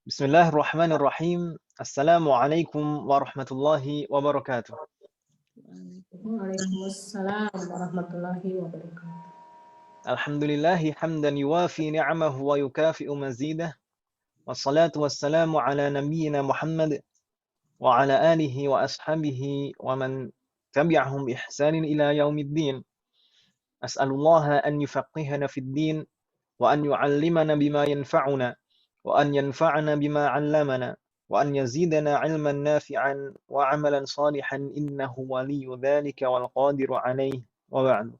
Bismillahirrahmanirrahim. Assalamualaikum warahmatullahi wabarakatuh. Waalaikumsalam warahmatullahi wabarakatuh. Alhamdulillahi hamdan yuwafi ni'amahu wa yukafi'u mazidah. Wassalatu wassalamu ala nabiyyina Muhammad wa ala alihi wa ashabihi wa man tabi'ahum bi ihsanin ila yaumiddin. As'alullaha an yufaqqihana fid din wa an yu'allimana bima yanfa'una wa an yanfa'ana bima 'allamana wa an yazidana 'ilman nafi'an wa 'amalan salihan innahu waliyyu dzalika wal qadiru 'alaihi wa ba'du.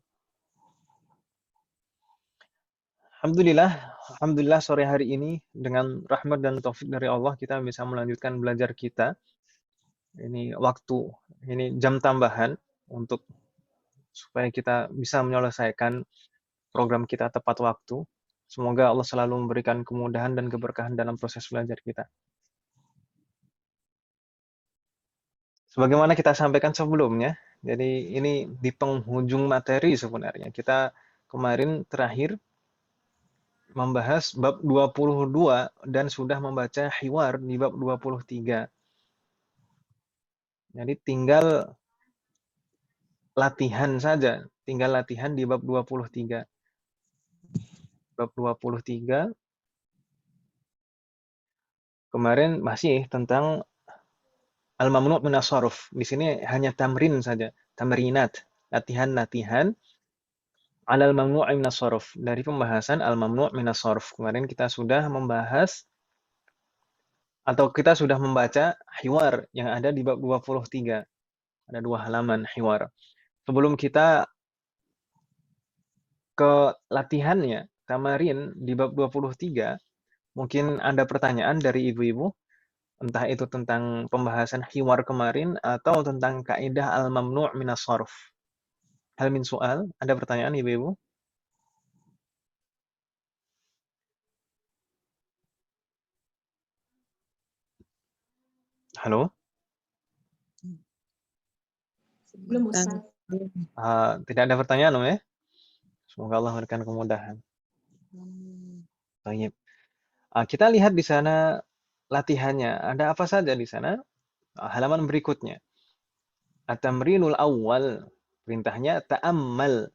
Alhamdulillah sore hari ini dengan rahmat dan taufik dari Allah kita bisa melanjutkan belajar kita. Ini jam tambahan untuk supaya kita bisa menyelesaikan program kita tepat waktu. Semoga Allah selalu memberikan kemudahan dan keberkahan dalam proses belajar kita. Sebagaimana kita sampaikan sebelumnya, jadi ini di penghujung materi sebenarnya. Kita kemarin terakhir membahas bab 22 dan sudah membaca hiwar di bab 23. Jadi tinggal latihan saja, tinggal latihan di bab 23. Bab 23 kemarin masih tentang al-mamnu' min as-sarf. Di sini hanya tamrin saja, tamrinat, latihan-latihan alal mamnu' min as-sarf. Dari pembahasan al-mamnu' min as-sarf. Kemarin kita sudah membahas atau kita sudah membaca hiwar yang ada di bab 23. Ada 2 halaman hiwar. Sebelum kita ke latihannya, tamarin di bab 23, mungkin ada pertanyaan dari ibu-ibu, entah itu tentang pembahasan hiwar kemarin atau tentang kaidah al-mamnu' minas sarf. Hal min soal, ada pertanyaan ibu-ibu? Halo? Belum Ustaz. Tidak ada pertanyaan, ya? Semoga Allah memberikan kemudahan. Baik. Kita lihat di sana latihannya. Ada apa saja di sana? Halaman berikutnya. At-tamrinul awal. Perintahnya ta'ammal.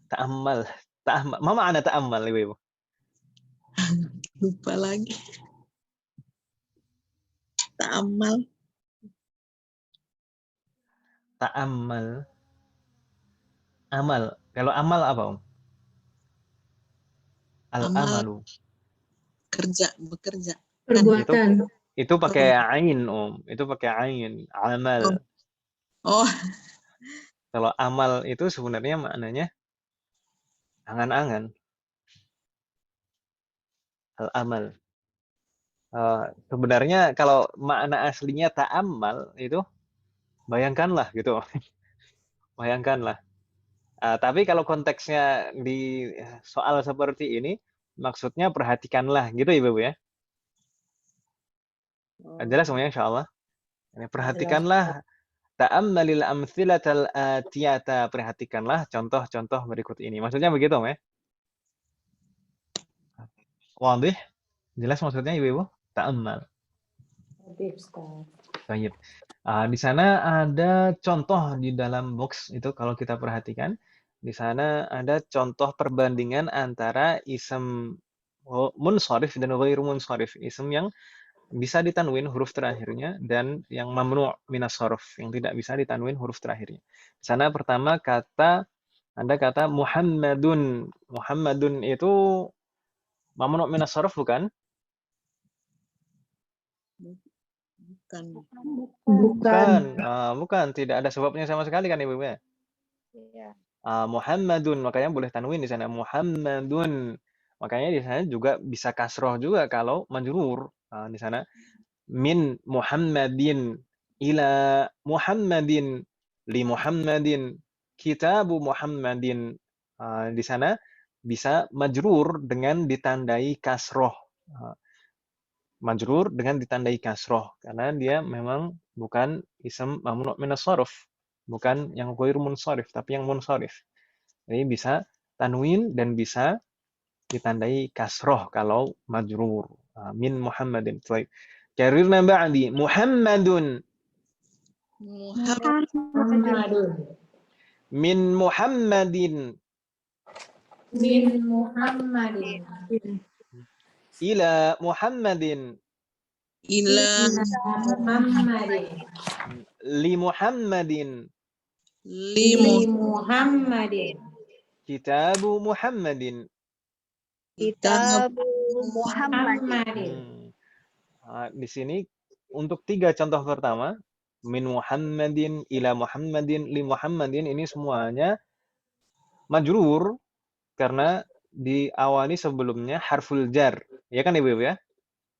Ta'ammal. Ta'ammal. Ma ma'ana ta'ammal, ibu-ibu? Lupa lagi. Ta'ammal. Ta'ammal. Amal. Kalau amal apa, Om? Al-amalu. Kerja, bekerja. Perbuatan. Itu pakai ain, Om. Itu pakai ain. Amal. Oh. Kalau amal itu sebenarnya maknanya angan-angan. Al-amal. Sebenarnya kalau makna aslinya ta'ammal itu bayangkanlah gitu. Bayangkanlah. Tapi kalau konteksnya di soal seperti ini, maksudnya perhatikanlah gitu Ibu ya. Jelas semuanya insyaallah. Ini perhatikanlah ta'ammalil amtsilatal atiyata, perhatikanlah contoh-contoh berikut ini. Maksudnya begitu, ya? Wadih? Jelas maksudnya Ibu? Ta'ammal. Baik. Di sana ada contoh di dalam box itu kalau kita perhatikan. Di sana ada contoh perbandingan antara ism munsharif dan ghairu munsharif. Ism yang bisa ditanwin huruf terakhirnya dan yang mamnu' minas sarf, yang tidak bisa ditanwin huruf terakhirnya. Di sana pertama ada kata Muhammadun. Muhammadun itu mamnu' minas sarf bukan? Bukan. Tidak ada sebabnya sama sekali kan Ibu ya? Iya. Muhammadun, makanya boleh tanwin di sana. Muhammadun. Makanya di sana juga bisa kasroh juga kalau majrur. Di sana min Muhammadin ila Muhammadin li Muhammadin kitabu Muhammadin. Di sana bisa majrur dengan ditandai kasroh. Majrur dengan ditandai kasroh karena dia memang bukan ism mamnu' minas sarf, bukan yang ghairu munsharif tapi yang munsharif. Jadi bisa tanwin dan bisa ditandai kasroh kalau majrur. min Muhammadin. Baik. Karirna ba'di Muhammadun Muhammadun. min Muhammadin Min Muhammadin. ila Muhammadin Ila Muhammadin. li Muhammadin limu Li Muhammadin. kitabu Muhammadin. Kitabu Muhammad. Muhammadin. Di sini untuk 3 contoh pertama, min Muhammadin ila Muhammadin li Muhammadin, ini semuanya majrur karena diawali sebelumnya harful jar. Ya kan Ibu ya?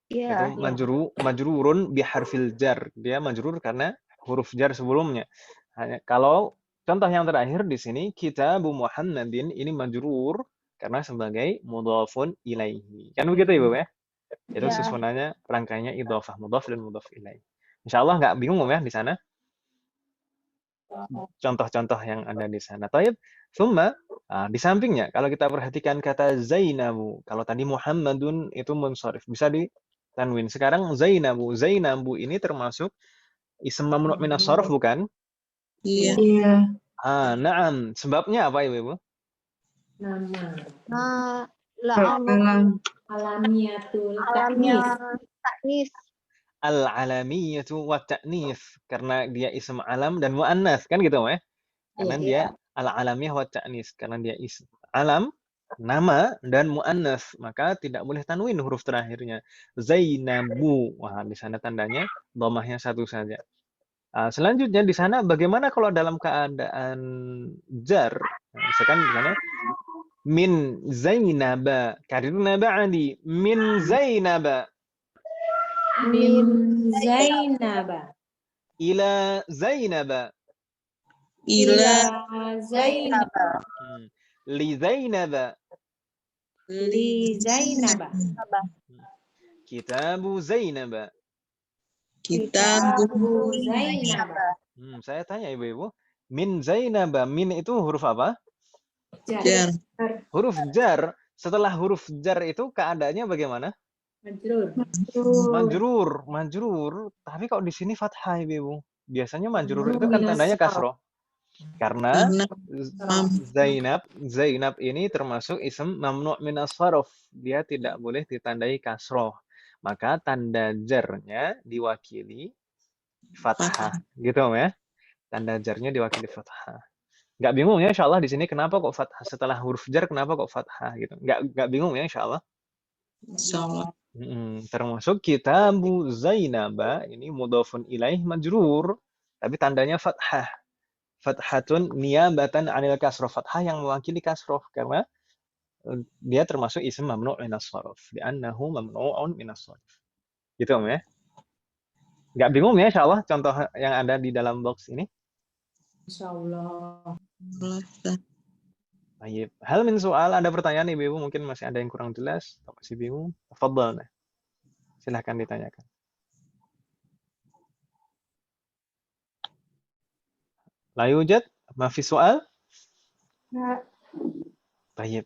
Iya. Itu majrurun bi harfil jar. Dia majrur karena huruf jar sebelumnya. Hanya kalau contoh yang terakhir di sini kitabu Muhammadin ini majrur karena sebagai mudhafun ilaihi. Kan begitu Ibu ya? Itu Ya. susunannya rangkaiannya idhofah, mudhaf dan mudhaf ilaih. Insyaallah nggak bingung ya di sana. Contoh-contoh yang ada di sana. Taib, summa di sampingnya kalau kita perhatikan kata Zainabu, kalau tadi Muhammadun itu munsharif, bisa ditanwin. Sekarang Zainabu ini termasuk ism mamnu' min as-sarf bukan? iya Na'am. Sebabnya apa Ibu? Nama. Alam. Alamiyatul Alamnya taknis. taknis. Al-alamiyatu wa ta'nits, karena dia ism alam dan muannats kan gitu ya. Karena dia al-alamiyah wa ta'nits, karena dia ism alam, nama dan muannats, maka tidak boleh tanwin huruf terakhirnya. Zainabu. Wah, di sana tandanya dhammahnya satu saja. Selanjutnya di sana bagaimana kalau dalam keadaan jar? Misalkan di sana min Zainaba, karirna ba'di min Zainaba. Min Zainaba. Ila Zainaba. ila Zainaba. Li Zainaba. Li Zainaba. Kitabu Zainaba. kitabu Zainaba. Saya tanya Ibu-ibu, min Zainaba, min itu huruf apa? jar Huruf jar. Setelah huruf jar itu keadaannya bagaimana? Majrur. Tapi kok di sini fathah Ibu. Biasanya majrur itu kan tandanya kasroh. Karena Zainab ini termasuk ism mamnu' min as-sarf. Dia tidak boleh ditandai kasroh. Maka tanda jarnya diwakili fathah. Gitu ya. Tanda jarnya diwakili fathah. Nggak bingung ya insyaallah di sini kenapa kok fathah setelah huruf jar, kenapa kok fathah gitu. Nggak bingung ya insyaallah. insyaallah Termasuk kitabu Zainaba ini mudhafun ilaih majrur tapi tandanya fathah. Fathatun niyabatan 'anil kasroh, fathah yang mewakili kasroh karena dia termasuk ism mamnu' min as-sarf li'annahu mamnu'un min as-sarf. Gitu ya. Nggak bingung ya insyaallah contoh yang ada di dalam box ini? Insyaallah. Baik. Hal min soal, ada pertanyaan Ibu, mungkin masih ada yang kurang jelas atau masih bingung? Tafadhal. Silahkan ditanyakan. La yujad? Ma fi soal? Baik.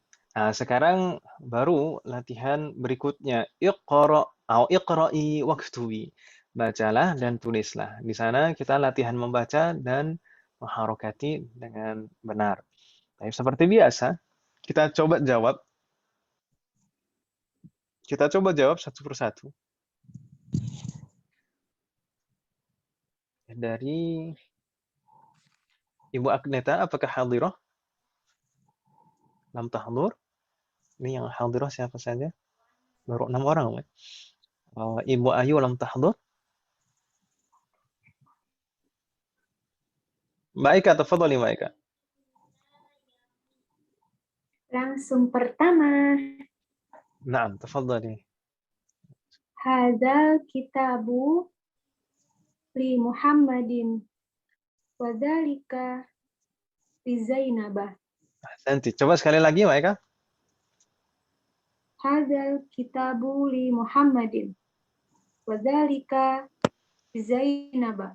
Sekarang baru latihan berikutnya. Iqra'i waktubi. Bacalah dan tulislah. Di sana kita latihan membaca dan mengharokati dengan benar. Baik, seperti biasa, kita coba jawab. Satu persatu. Dari Ibu Agneta, apakah hadirah? Lam tahdur? Ini yang hadirah siapa saja? Baru 6 orang. Ibu Ayu lam tahdur? Mbak Ika, tafadhali Mbak Ika. Langsung pertama. Naam, tafadhali. Hadzal kitabu li Muhammadin wa dzalika li Zainabah. Ahsanti. Coba sekali lagi Mbak Ika. Hadzal kitabu li Muhammadin wa dzalika li Zainabah.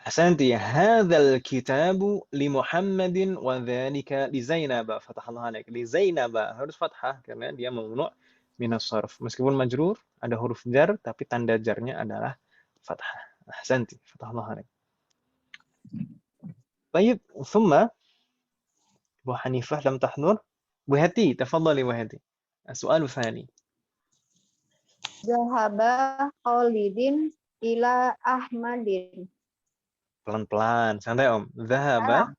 Ahsanti. Hadzal kitabu li Muhammadin wa dzalika li Zainabah. Fathahullah alaik. Li Zainabah harus fathah karena dia mamnu' minas sarf. Meskipun majrur, ada huruf jar, tapi tanda jarnya adalah fathah. Ahsanti, fathahullah alaik. Baik, thumma Bu Hanifah lam tahdhur. Bu Hati, tafadhali Bu Hati. As-su'alu tsani. Zahaba Khalidin ila Ahmadin. Pelan-pelan, santai Om. Zahaba.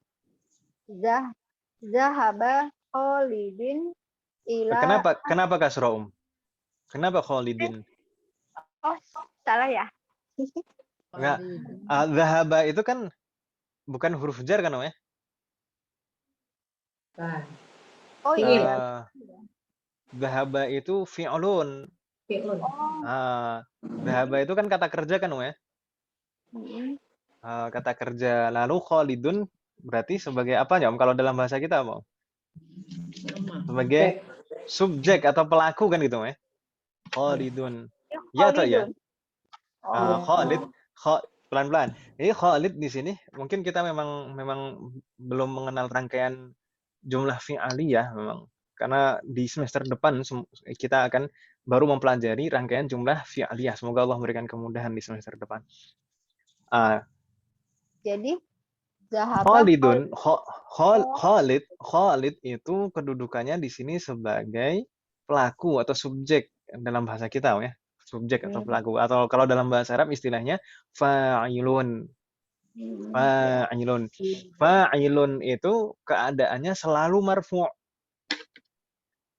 Zahaba Khalidin ila Kenapa kasrah Om? Kenapa Khalidin? Oh, salah ya? Enggak. Zahaba itu kan bukan huruf jar kan Om ya? Bukan. Oh Fi'il. iya. Zahaba itu fi'lun. Fi'lun. Zahaba itu kan kata kerja kan Om ya? Kata kerja. Lalu Khalidun berarti sebagai apa ya Om? Kalau dalam bahasa kita apa Om? Sebagai subjek atau pelaku kan gitu Om ya? Khalidun. Ya atau ya? Khalid, pelan-pelan. Jadi Khalid di sini mungkin kita memang belum mengenal rangkaian jumlah fi'aliyah memang. Karena di semester depan kita akan baru mempelajari rangkaian jumlah fi'aliyah. Semoga Allah memberikan kemudahan di semester depan. Jadi Zahaba Khalidun, Khalid itu kedudukannya di sini sebagai pelaku atau subjek dalam bahasa kita ya. Subjek atau pelaku, atau kalau dalam bahasa Arab istilahnya fa'ilun. Fa'ilun itu keadaannya selalu marfu'.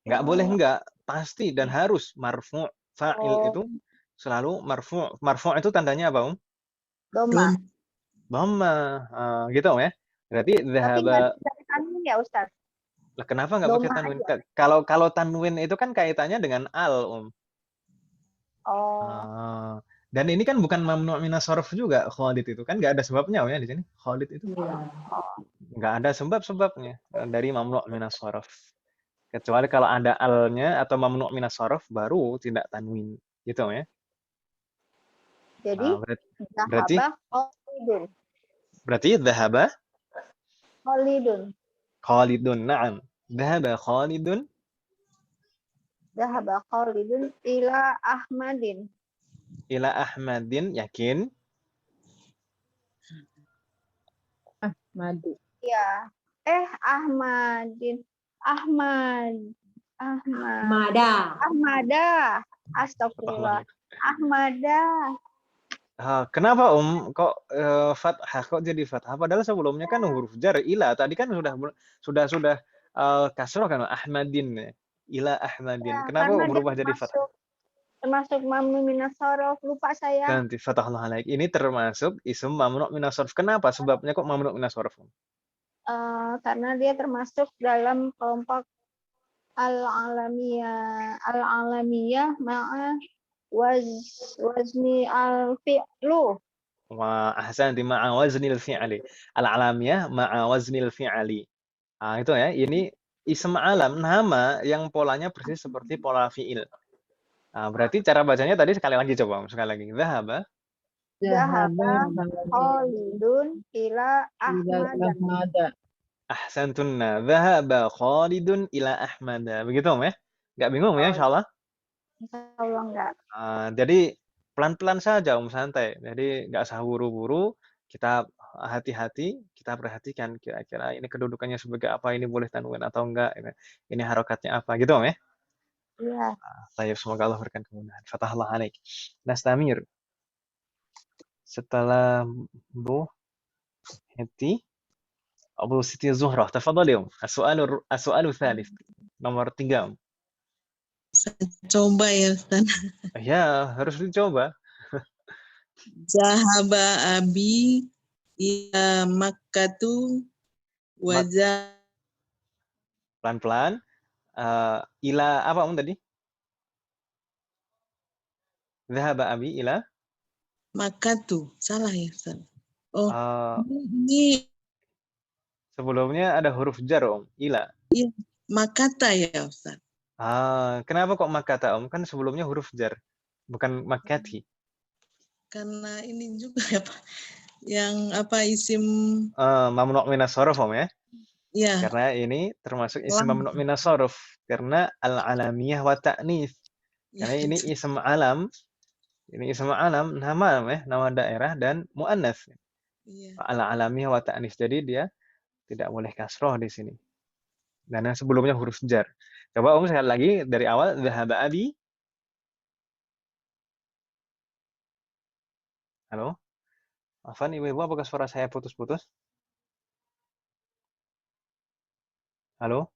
Nggak boleh enggak, pasti dan harus marfu'. Fa'il itu selalu marfu'. Marfu' itu tandanya apa, Doma. Dhamma. Gitu Om ya. Berarti Tapi dhahaba. nggak bisa tanwin ya Ustaz? Lah kenapa nggak pakai tanwin? Kalau tanwin itu kan kaitannya dengan al, Om. Dan ini kan bukan mamnu' minas sarf juga Khalid itu kan nggak ada sebabnya Om ya di sini. Khalid itu nggak ada sebabnya dari mamnu' minas sarf. Kecuali kalau ada alnya atau mamnu' minas sarf baru tidak tanwin gitu Om ya. Jadi berarti dhahaba Khalidun. Na'am. Dhahaba Khalidun ila Ahmadin. Ila Ahmadin, yakin? Ahmadi. Ya. Ahmadin. Ahmada. Astagfirullah. Ahmada. Kenapa Om kok fathah, kok jadi fathah? Padahal sebelumnya kan huruf jar ila. Tadi kan sudah kasroh kan Ahmadin. Ila Ahmadin. Ya, kenapa berubah jadi fathah? Termasuk mamnu minas sarf, lupa saya. Ganti fathahullah alaik. Ini termasuk ism mamnu minas sarf. Kenapa? Sebabnya kok mamnu minas sarf? Karena dia termasuk dalam kelompok al-alamiyah ma'a wazni al-fi'lu. Wa ahsanti ma'a waznil fi'ali. Al-alamiyah ma'a waznil fi'ali. Itu ya. Ini ism alam, nama yang polanya persis seperti pola fi'il. Berarti cara bacanya tadi sekali lagi coba. Sekali lagi. Zahaba Khalidun ila Ahmada. Ahsantunna. Zahaba Khalidun ila Ahmada. Begitu Om ya? Nggak bingung ya insyaallah? Insyaallah enggak. Jadi pelan-pelan saja Om, santai. Jadi nggak usah buru-buru. Kita hati-hati, kita perhatikan kira-kira ini kedudukannya sebagai apa, ini boleh tanwin atau enggak, ini harokatnya apa, gitu Om ya? Iya. Saya semoga Allah berikan kemudahan. Fatahullah alaik. Nastamir. Setelah Bu Heti, Abu Siti Zuhrah, tafadhali Om. As-su'alu tsalits. Nomor 3 Om. Saya coba ya Ustaz. Ya, harus dicoba. Zahaba abi ila Makkatu waza. Pelan-pelan. Ila apa Om tadi? Zahaba abi ila Makkatu. Salah ya Ustaz. Ini sebelumnya ada huruf jar Om, ila. Iya, Makata ya Ustaz. Kenapa kok makata Om? Kan sebelumnya huruf jar, bukan makati. Karena ini juga ya Pak. Yang isim mamnu' minas sarf Om ya? Iya. Karena ini termasuk isim mamnu' minas sarf karena al-alamiyah wa ta'nits. Karena ini ism alam, nama daerah dan muannas. Iya. Ala alamiah wa ta'nis. Jadi dia tidak boleh kasroh di sini. Dan yang sebelumnya huruf jar. Coba sekali lagi dari awal, dhahaba abi. Halo? Afan, ibu-ibu, apakah suara saya putus-putus? Halo?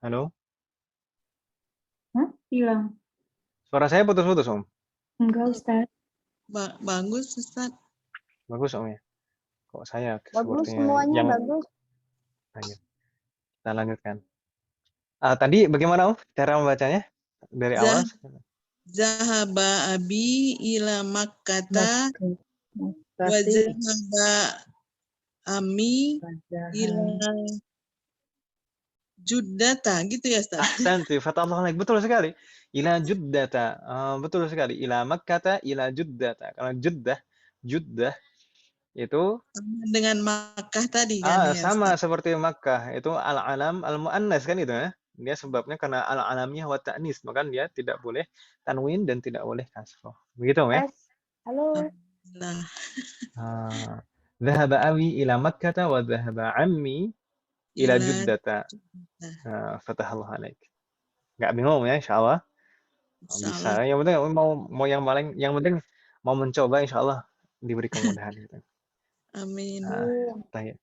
Halo? Hah? Hilang. Suara saya putus-putus, Om? Enggak, Ustaz. Bagus, Ustaz. Bagus, Om ya? Kok saya Bagus sepertinya semuanya yang... bagus. Ayo, kita lanjutkan. Tadi bagaimana, Om, cara membacanya? Dari awal? Zahaba abi ila Makkata wa zahaba ami ila Juddata, gitu ya, Ustaz? Ahsanti, fatallahu alaik. Betul sekali. Ila Juddata. Betul sekali. Ila Makkata, ila Juddata. Kalau Juddah itu Dengan Makkah tadi kan ya, sama Ustaz? seperti Makkah. Itu al-alam al-muannas kan itu ya. Dia sebabnya karena al-alamiyah wa ta'nis, maka dia tidak boleh tanwin dan tidak boleh kasroh. Begitu ya? Halo. Nah, Dhahaba awi ila Makkata wa dhahaba ammi ila Juddata. Fatahallahu alaik. Nggak bingung ya, insyaallah. Bisa. Yang penting mau yang penting mau mencoba, insyaallah diberi kemudahan gitu. Amin. Baik.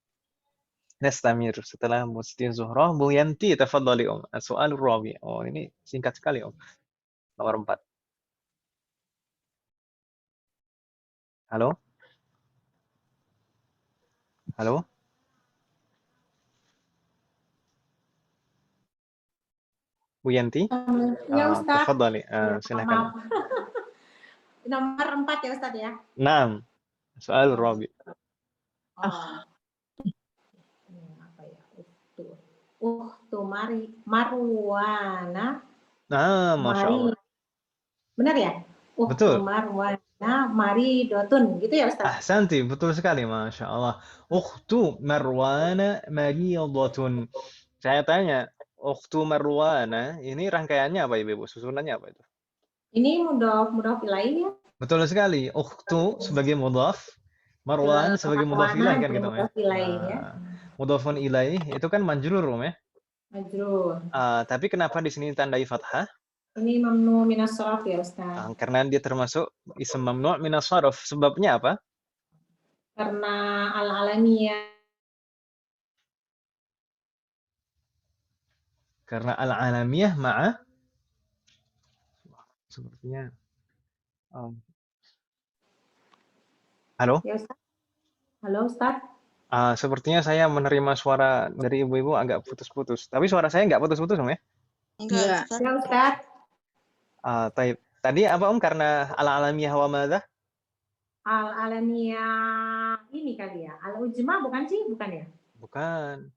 Nastamir setelah Musti Zuhrah, Bu Yanti, tafadhali Om. Soal rawi. Oh, ini singkat sekali Om. Nomor 4. Halo? Halo? Bu Yanti? Ya, Ustaz. Tafadhali. Silakan. Nomor 4 ya, Ustaz ya? 6. Soal rawi. Apa ya? Uhtu Marwana. Masya Allah. Benar ya? Betul. Marwana Maridotun, gitu ya, Ustaz? Ahsanti, betul sekali, Masya Allah. Ukhtu Marwana Mariyadatun. Saya tanya, Ukhtu Marwana, ini rangkaiannya apa Ibu? Susunannya apa itu? Ini mudhaf ilaih ya? Betul sekali. Ukhtu sebagai mudhaf, Marwan sebagai mudhaf ilaih kan gitu ya. Mudhafun ilaih itu kan majrur ya. Majrur. Tapi kenapa di sini tandai fathah? Ini mamnu minas sharaf ya, Ustaz. Karena dia termasuk ism mamnu minas sharaf. Sebabnya apa? Karena al-alamiyah. Karena al-alamiyah ma'a sepertinya. Halo? Ya, Ustaz. Halo, Ustaz. Sepertinya saya menerima suara dari ibu-ibu agak putus-putus. Tapi suara saya nggak putus-putus, Om ya? Enggak, Ustaz. Ya, Ustaz. Tadi apa, Om? Karena al-alamiyah wa madza? Al-alamiyah ini kali ya. Al-ujma bukan sih? Bukan ya? Bukan.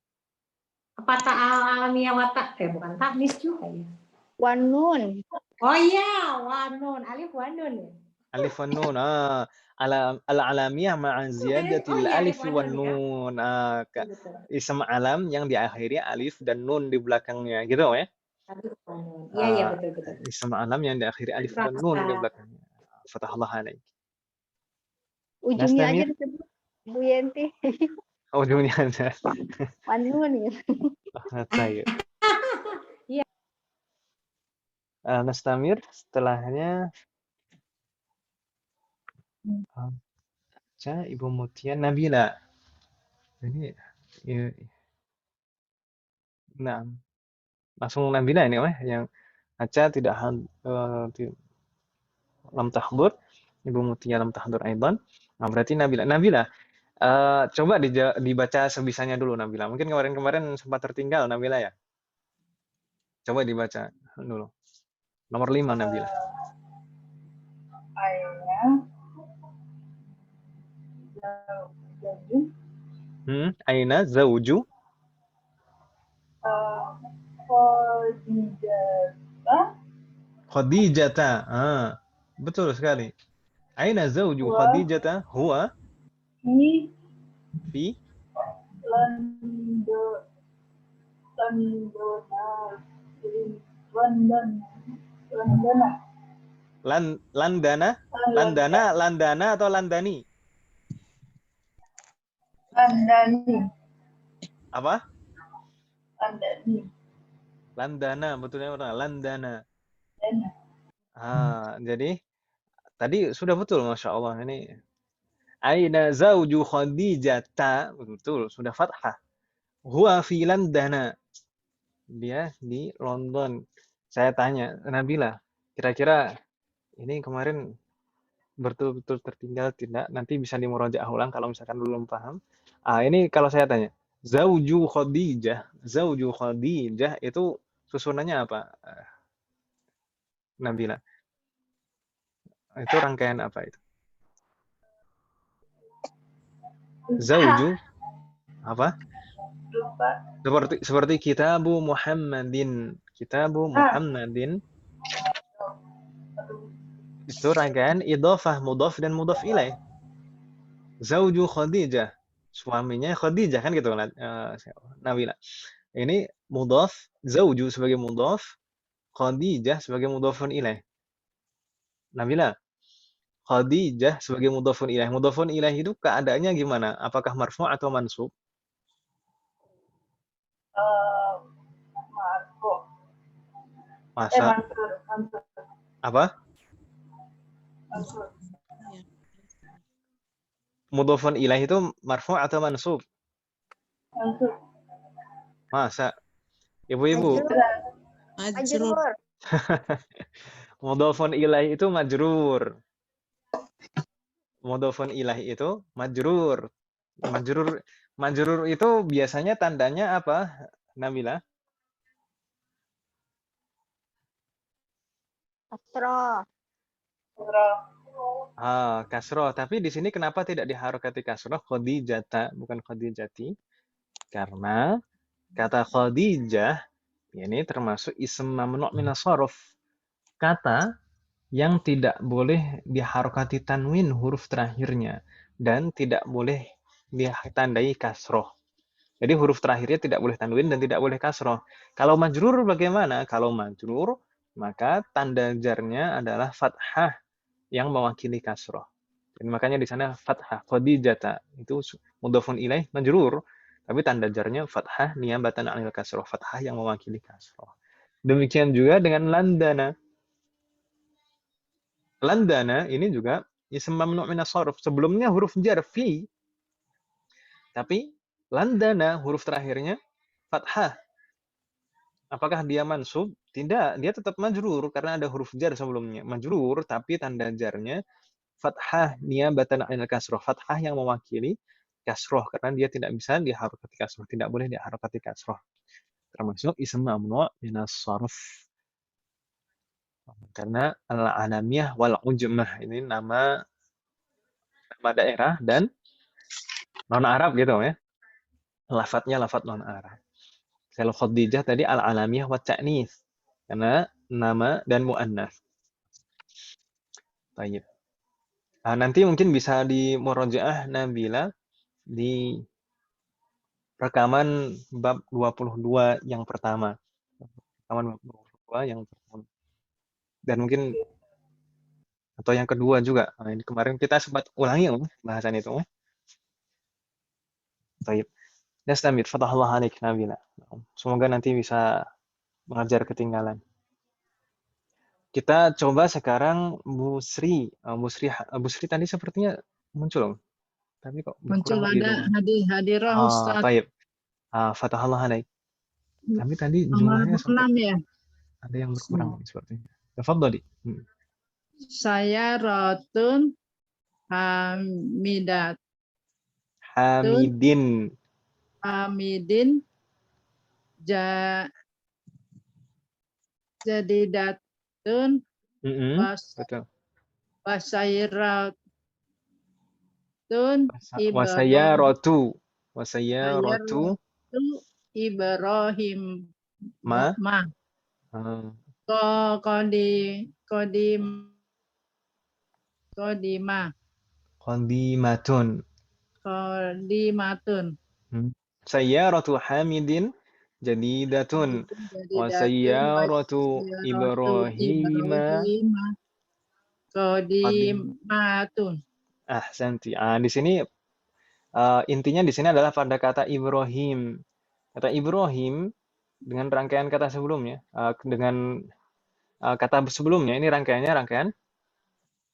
Apa al-alamiyah watak? Bukan taknis juga ya. Wanun. Oh iya, wanun. Alif wanun ya. Alif wan nun. Al-alamiyah ma'a ziyadatil alif wan nun. Ism alam yang diakhiri alif dan nun di belakangnya, gitu ya? Iya, betul. Ism alam yang diakhiri alif dan nun di belakangnya. Fatahallah alaik. Ujungnya aja disebut Bu Yanti. Ujungnya aja. Wanun ya. Baik. Iya. Nastamir setelahnya Ibu Mutia Nabila. Ini nah, langsung Nabila ini yang Aca tidak lam tahdur, Ibu Mutia lam tahdur aidan. Berarti Nabila. Coba dibaca sebisanya dulu Nabila. Mungkin kemarin sempat tertinggal Nabila ya. Coba dibaca dulu. Nomor 5 Nabila. Aina zawju? Khadijata. Betul sekali. Aina zawju Khadijata? Huwa? Fi? Landana, landana atau landani? Apa? Landana, betulnya mana? Landana. Jadi tadi sudah betul, Masya Allah. Ini Aina zauju Khadijata, betul, sudah fathah. Huwa fi Landana. Dia di London. Saya tanya, Nabila, kira-kira ini kemarin betul-betul tertinggal tidak? Nanti bisa dimurojaah ulang kalau misalkan belum paham. Ini kalau saya tanya, zauju Khadijah itu susunannya apa? Nabila. Itu rangkaian apa itu? Zauju apa? Seperti kitabu Muhammadin. Kitabu Muhammadin itu rangkaian idhofah, mudhaf dan mudhaf ilaih. Zauju Khadijah, suaminya Khadijah kan gitu Nabila. Ini mudhaf, zauju sebagai mudhaf, Khadijah sebagai mudhafun ilaih. Nabila, Khadijah sebagai mudhafun ilaih. Mudhafun ilaih itu keadaannya gimana? Apakah marfu' atau mansub? Masa? Apa? Mudhafun ilaih itu marfu' atau mansub? Masa? Ibu-ibu. Majrur. Mudhafun ilaih itu majrur. Mudhafun ilaih itu majrur. Majrur itu biasanya tandanya apa, Nabila? Kasroh. Kasroh. Tapi di sini kenapa tidak diharokati kasroh? Khadijata, bukan Khadijati. Karena kata Khadijah ini termasuk ism mamnu' minas sharaf. Kata yang tidak boleh diharokati tanwin huruf terakhirnya dan tidak boleh ditandai kasroh. Jadi huruf terakhirnya tidak boleh tanwin dan tidak boleh kasroh. Kalau majrur bagaimana? Kalau majrur maka tanda jarnya adalah fathah yang mewakili kasroh. Dan makanya di sana fathah Khadijata itu mudhafun ilaih majrur, tapi tanda jarnya fathah niyabatan 'anil kasroh, fathah yang mewakili kasroh. Demikian juga dengan landana. Landana ini juga ism mamnu' minas sharaf. Sebelumnya huruf jar fi. Tapi landana huruf terakhirnya fathah. Apakah dia mansub? Tidak, dia tetap majrur karena ada huruf jar sebelumnya. Majrur tapi tanda jarnya fathah niyabatan 'anil kasroh. Fathah yang mewakili kasroh karena dia tidak bisa diharokati kasroh, tidak boleh diharokati kasroh. Termasuk ism mamnu' minas sharaf. Karena al-alamiyah wal ujmah ini nama daerah dan non Arab gitu ya. Lafadznya lafadz non Arab. Kalau Khadijah tadi al-alamiyah wa ta'nits karena nama dan muannats. Baik. Nanti mungkin bisa di murojaah Nabila di rekaman bab 22 yang pertama. Rekaman bab 22 yang pertama. Dan mungkin atau yang kedua juga. Ini kemarin kita sempat ulangi bahasan itu. Baik. Nastamir, fatahallah alaik Nabila. Semoga nanti bisa mengajar ketinggalan. Kita coba sekarang Bu Sri. Bu Sri tadi sepertinya muncul. Tapi kok Muncul berkurang ada hadirah Ustaz. Baik. Fatahallah alaik. Tapi tadi Nomor jumlahnya 6 ya. ada yang berkurang sepertinya. Tafadhali. Saya rotun Hamidin. Jadidatun Betul. Wasairatun Wasayaratu Ibrahim ma Qadimatun. Sayyaratu Hamidin jadidatun. Wa jadidatun sayyaratu wasyaratu Ibrahima Ibrahim qadim. qadimatun. Ahsanti. Di sini intinya di sini adalah pada kata Ibrahim. Kata Ibrahim dengan rangkaian kata sebelumnya, dengan kata sebelumnya ini rangkaian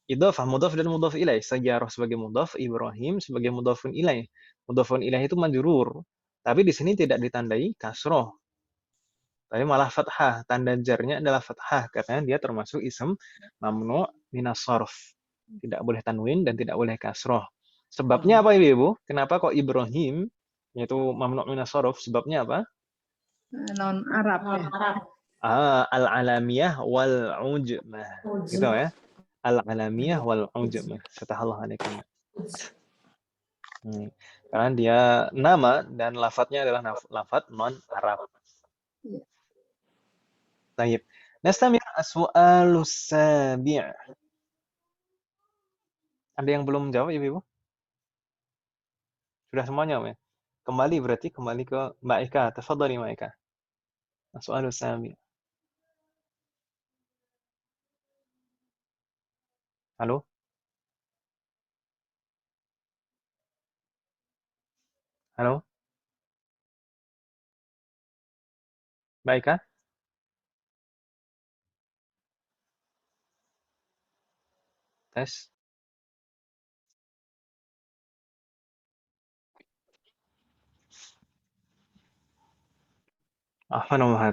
idhofah, mudhaf dan mudhaf ilaih. Sayyarah sebagai mudhaf, Ibrahim sebagai mudhafun ilaih. Mudhafun ilaih itu majrur, tapi di sini tidak ditandai kasroh, tapi malah fathah. Tanda jarnya adalah fathah karena dia termasuk ism mamnu minas sarf. Tidak boleh tanwin dan tidak boleh kasroh. Sebabnya apa Ibu? Kenapa kok Ibrahim yaitu mamnu minas sarf? Sebabnya apa? Non Arab ya. Arab. Al-alamiyah wal ujmah. Gitu ya. Al-alamiyah wal ujmah. Fatahallahu alaikum. Karena dia nama dan lafadznya adalah lafadz non Arab. Baik. Nastamir as-su'alus sabi'. Ada yang belum jawab Ibu? Sudah semuanya, ya? Kembali berarti kembali ke Mbak Eka. Tafadhali Mbak Eka. As-su'alus sabi'. Halo? Halo? Mbak Eka? Tes.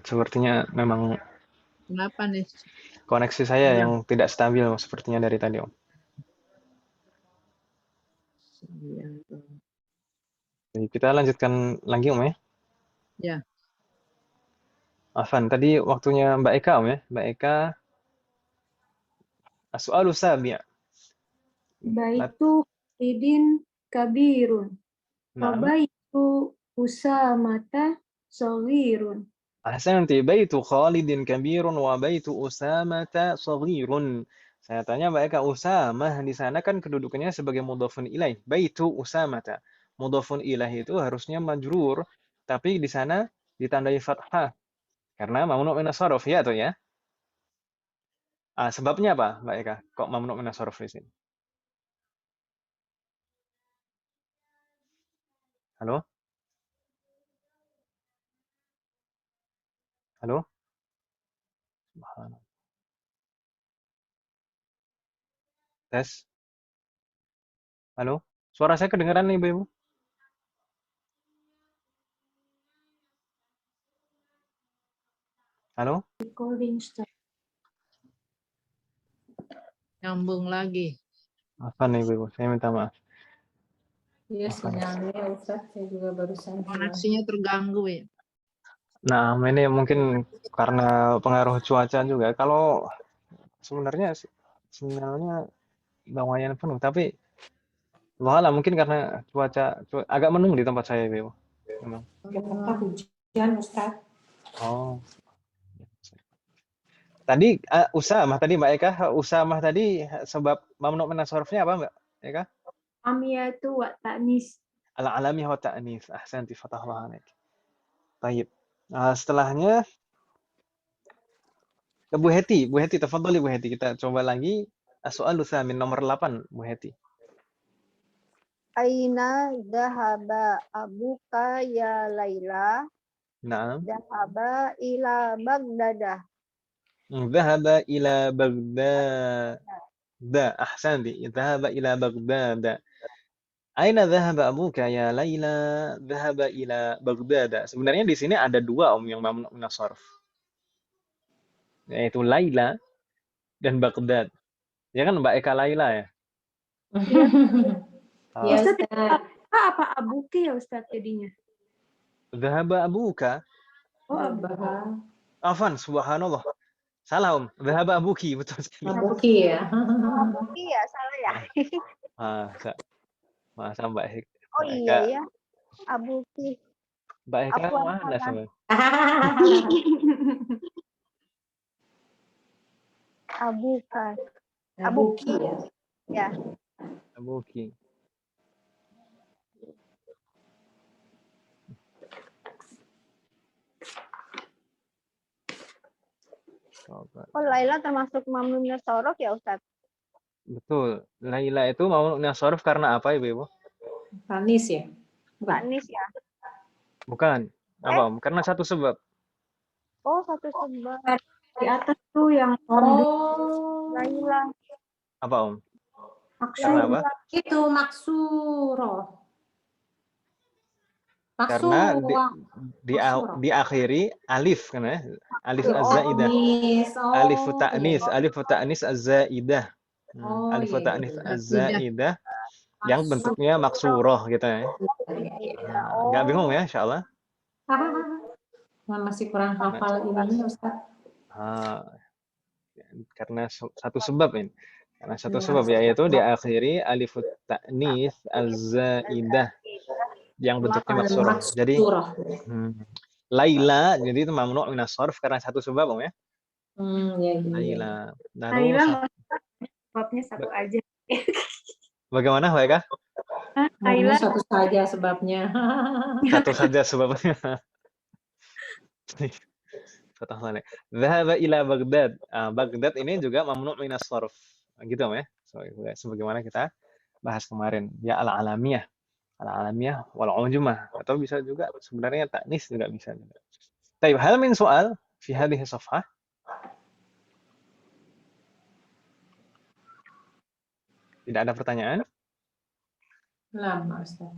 Sepertinya memang Kenapa nih? koneksi saya yang tidak stabil sepertinya dari tadi, Om. Jadi kita lanjutkan lagi, Om ya. Ya. Afan, tadi waktunya Mbak Eka, Om ya. Mbak Eka, as-su'alus sabi'. Baitu Khalidin kabirun. Wa Nah, baitu Usamata saghirun. ahsanti, baitu Khalidin kabirun wa baitu Usamata saghirun. Saya tanya Mbak Eka, Usamah di sana kan kedudukannya sebagai mudhafun ilaih. Baitu Usamata. Mudhafun ilaih itu harusnya majrur, tapi di sana ditandai fathah karena mamnu minas sarf ya atau ya? Sebabnya apa, Mbak Eka? Kok mamnu minas sarf di sini? Halo? Halo? Subhanallah. Tes. Halo? Suara saya kedengaran nih, Ibu? Halo? Recording start. Nyambung lagi. Apa nih, Ibu? Saya minta maaf. Iya sinyalnya Ustaz, saya juga barusan bilang. Koneksinya terganggu ya. Nah, ini mungkin karena pengaruh cuaca juga. Kalau sebenarnya sinyalnya lumayan penuh, tapi wahala mungkin karena cuaca agak mendung di tempat saya, Ibu. Memang. Jakarta hujan Ustaz. Oh. Tadi Usamah tadi Mbak Eka, Usamah tadi sebab mamnu minas sarfnya apa, Mbak Eka? Amiyatu wa ta'nis. Al-alami wa ta'nits. Ahsanti, fatahullah alaik. Baik. Setelahnya ke Bu Heti. Bu Heti, tafadhali Bu Heti. Kita coba lagi soal tsamin nomor 8, Bu Heti. Aina dhahaba abuka ya Laila? Naam. Dhahaba ila Baghdad. Dhahaba ila Baghdad. Ahsanti. Dhahaba ila Baghdad. Aina dhahaba abuka ya Laila? Dhahaba ila Baghdad. Sebenarnya di sini ada dua yang mamnu minas sarf. Yaitu Laila dan Baghdad. Ya kan Mbak Eka Laila ya? Iya Ustaz, Ustaz. apa abuki ya Ustaz jadinya? Dhahaba abuka. Oh, Afan, subhanallah. Salah Om. Dhahaba abuki, betul sekali. Abuki ya. Iya, salah ya. Masa Mbak Eka. Oh iya ya. Abuki. Mbak Eka Afwan, mana afwan. sebenarnya? Abuka. Abuki ya. Ya. Abuki. Oh, Laila termasuk mamnu minas sorof ya Ustaz? Betul. Laila itu mamnu minas sorof karena apa Ibu? Tanis ya? Bukan. Tanis ya. Bukan. Apa Om? Karena satu sebab. Oh, satu sebab. Di atas tuh yang Oh, Laila. Apa Om? maksud Karena apa? itu maksuro. Karena Maksuro. diakhiri alif kan ya? Alif Oh, az-zaidah. tanis. Oh, Alif ta'nis, iya. alif ta'nis az-zaidah. Oh, Alif iya, ta'nis iya. az-zaidah yang bentuknya maksuroh gitu ya. Iya, iya. Nggak bingung ya, insyaallah. Masih kurang hafal ininya Ustaz. Karena satu sebab ini. Karena satu sebab yaitu diakhiri alif ta'nis az-zaidah yang bentuknya maksuroh. Jadi Laila jadi itu mamnu minas sharf karena satu sebab Om ya. Iya. Laila. Laila sebabnya satu aja. Bagaimana Baika? Laila Satu saja sebabnya. Satu saja sebabnya. Fatah Saleh. Dhahaba ila Baghdad. Baghdad ini juga mamnu minas sharf. Gitu Om ya. Sebagaimana kita bahas kemarin. Ya al-alamiyah. Al-alamiyah wal ujmah atau bisa juga sebenarnya taknis juga bisa juga. Baik, hal min soal fi hadhihi safhah? Tidak ada pertanyaan? Lama Ustaz.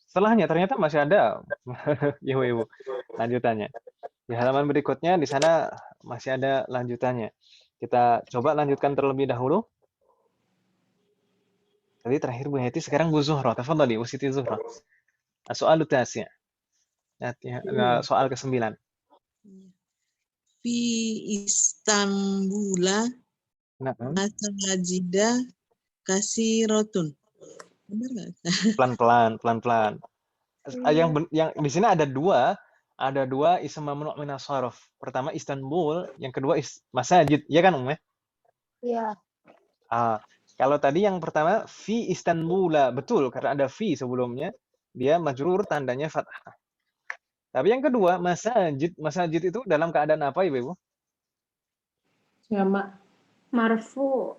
Setelahnya ternyata masih ada ibu-ibu lanjutannya. Di halaman berikutnya di sana masih ada lanjutannya. Kita coba lanjutkan terlebih dahulu. Tadi terakhir Bu Heti, sekarang Bu Zuhra. Tafadhali Bu Siti Zuhra. Soal tasi'. Soal ke-9. Fi Istanbula masajida kasirotun. Benar nggak? Pelan-pelan. Yang di sini ada dua isim mamnu minas sharaf. Pertama Istanbul, yang kedua masajid. Ya kan Om ya? Iya. Kalau tadi yang pertama fi Istanbula, betul karena ada fi sebelumnya, dia majrur tandanya fathah. Tapi yang kedua masajid itu dalam keadaan apa Ibu? Jamak. marfu.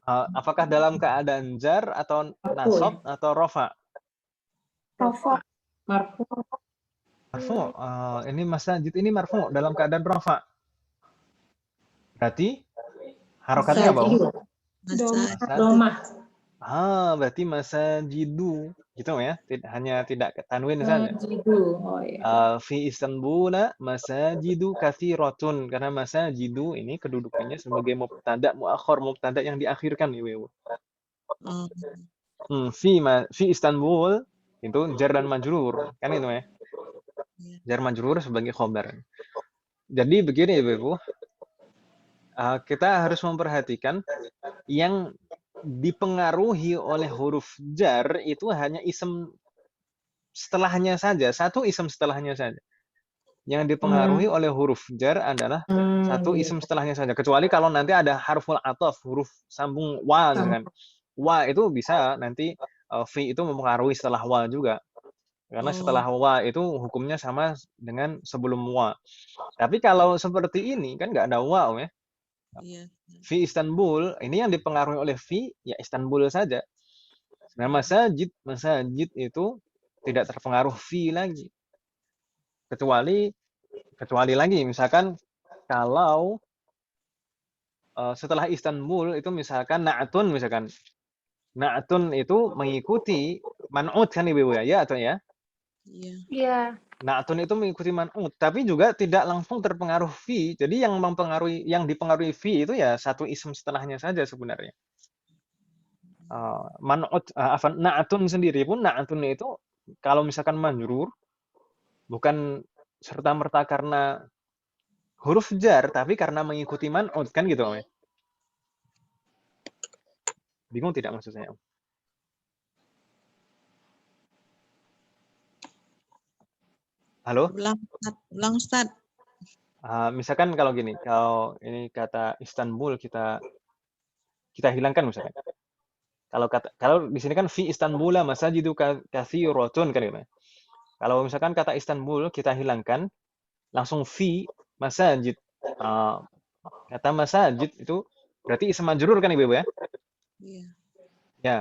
Apakah dalam keadaan jar atau nasab atau rofa? Rafa. Marfu. Marfu. Ini masajid ini marfu dalam keadaan rofa. Berarti harokatnya apa? Domah. Berarti masajidu gitu ya. Hanya tidak tanwin saja. Oh, iya. Fi Istanbul masajidu katsiratun karena masajidu ini kedudukannya sebagai mubtada muakhar, mubtada yang diakhirkan Ibu. Fi Istanbul itu jar dan majrur kan itu ya. Jar majrur sebagai khabar. Jadi begini Ibu. Kita harus memperhatikan yang dipengaruhi oleh huruf jar itu hanya isim setelahnya saja, satu isim setelahnya saja. Yang dipengaruhi oleh huruf jar adalah satu isim setelahnya saja. Kecuali kalau nanti ada harful ataf, huruf sambung wa misalkan. Wa itu bisa nanti fi itu mempengaruhi setelah wa juga. Karena setelah wa itu hukumnya sama dengan sebelum wa. Tapi kalau seperti ini kan nggak ada wa ya. Iya. Fi Istanbul, ini yang dipengaruhi oleh fi, ya Istanbul saja. Nah, masajid itu tidak terpengaruh fi lagi. Kecuali lagi, misalkan kalau setelah Istanbul itu misalkan na'tun misalkan. Na'tun itu mengikuti man'ut kan Ibu ya atau ya? Iya. Na'tun itu mengikuti man'ut, tapi juga tidak langsung terpengaruh fi. Jadi yang dipengaruhi fi itu ya satu isim setelahnya saja sebenarnya. Na'tun sendiri pun na'tun itu kalau misalkan majrur bukan serta-merta karena huruf jar tapi karena mengikuti man'ut kan gitu Om. Bingung tidak maksud saya Om? Halo? Ulang Ustaz. Misalkan kalau gini, kalau ini kata Istanbul kita hilangkan misalkan. Kalau di sini kan fi Istanbul masajidu katsiratun kan gitu. Kalau misalkan kata Istanbul kita hilangkan, langsung fi masajid. Kata masajid itu berarti ism majrur kan Ibu ya? Iya. Ya.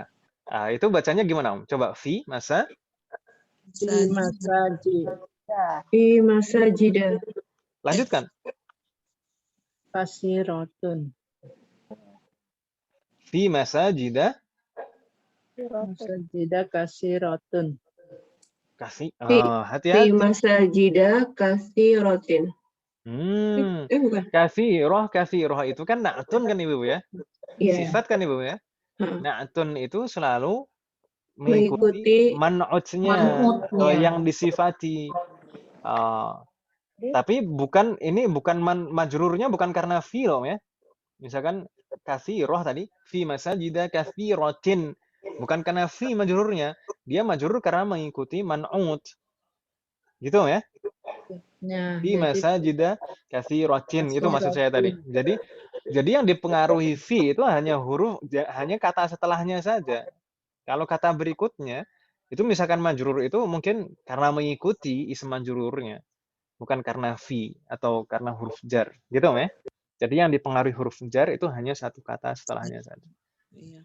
Itu bacanya gimana Om? Coba fi masa Fi masajid. Fi masajida. lanjutkan. Kasirotun. Fi masajida Masajida kasirotun. kasih. Fi Hati-hati. masajida katsirotin. Bukan. Katsiroh itu kan na'tun kan Ibu ya? Iya. Sifat kan Ibu ya? Heeh. Na'tun itu selalu Mengikuti man'utnya atau Man'utnya. yang disifati. Tapi bukan majrurnya bukan karena fi loh ya. Misalkan katsiroh tadi, fi masajida katsirotin. Bukan karena fi majrurnya, dia majrur karena mengikuti man'ut. Gitu ya? Nah, Fi jadi masajida katsirotin itu maksud saya tadi. Jadi yang dipengaruhi fi itu hanya kata setelahnya saja. Kalau kata berikutnya itu misalkan majrur itu mungkin karena mengikuti ism majrurnya, bukan karena fi atau karena huruf jar. Gitu ya? Jadi yang dipengaruhi huruf jar itu hanya satu kata setelahnya saja. Iya.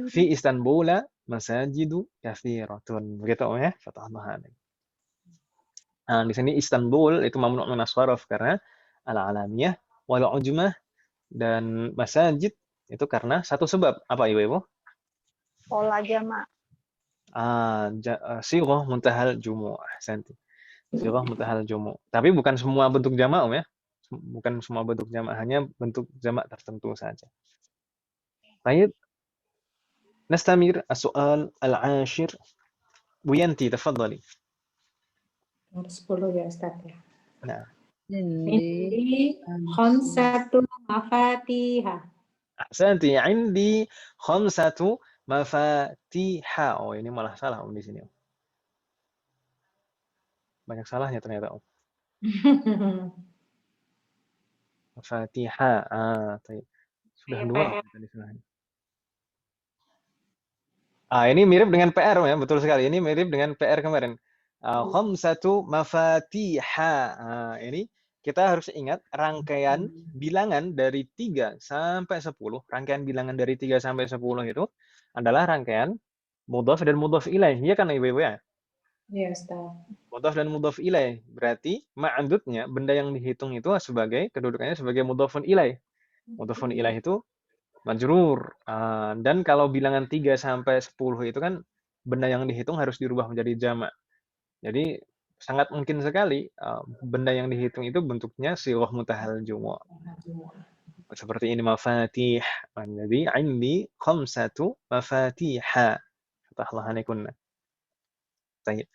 Fi Istanbul masajidu katsiratun. Begitu ya? Fatahna. Nah, di sini Istanbul itu mamnu' min as-sarf karena al-alamiyah wal ujmah, dan masajid itu karena satu sebab. Apa Ibu? Pola jamak. Sighah muntahal jumu'. Ahsanti. Sighah muntahal jumu'. Tapi bukan semua bentuk jamak ya. Bukan semua bentuk jamak, hanya bentuk jamak tertentu saja. Baik. Nastamir as-su'al al-ashir. Bu Yanti, tafadhali. Nomor 10 ya Ustaz ya. Nah, Ini khamsatu mafatihah. ahsanti, indi khamsatu mafatiha. Oh, ini malah salah Om di sini. Banyak salahnya ternyata Om. Mafatiha. Baik. Sudah Kayak dua PR. tadi salahnya. Ini mirip dengan PR ya, betul sekali. Ini mirip dengan PR kemarin. Khamsatu mafatiha. Ini kita harus ingat rangkaian bilangan dari 3 sampai 10. Rangkaian bilangan dari 3 sampai 10 itu adalah rangkaian mudhaf dan mudhaf ilaih. Iya kan Ibu ya? Iya Ustaz. Mudhaf dan mudhaf ilaih. Berarti ma'adudnya, benda yang dihitung itu sebagai kedudukannya sebagai mudhafun ilaih. Mudhafun ilaih itu majrur. Dan kalau bilangan 3 sampai 10 itu kan benda yang dihitung harus dirubah menjadi jamak. Jadi sangat mungkin sekali benda yang dihitung itu bentuknya sighah muntahal jumu'. Seperti ini mafatih. Jadi indi khamsatu mafatiha. Fatahlah alaikunna. Baik.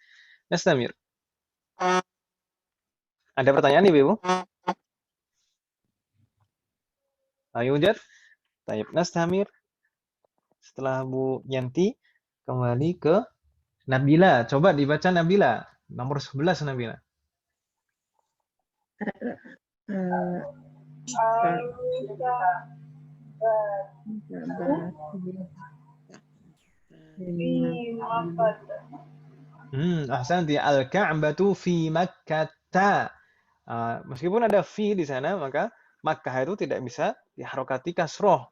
Nastamir. Ada pertanyaan nih, Ibu? Ayo, Jar. Baik, Nastamir. Setelah Bu Yanti, kembali ke Nabila. Coba dibaca Nabila. Nomor 11 Nabila. Ahsanti. Al-Ka'batu fi Makkah. Meskipun ada fi di sana, maka Makkah itu tidak bisa diharokati kasroh.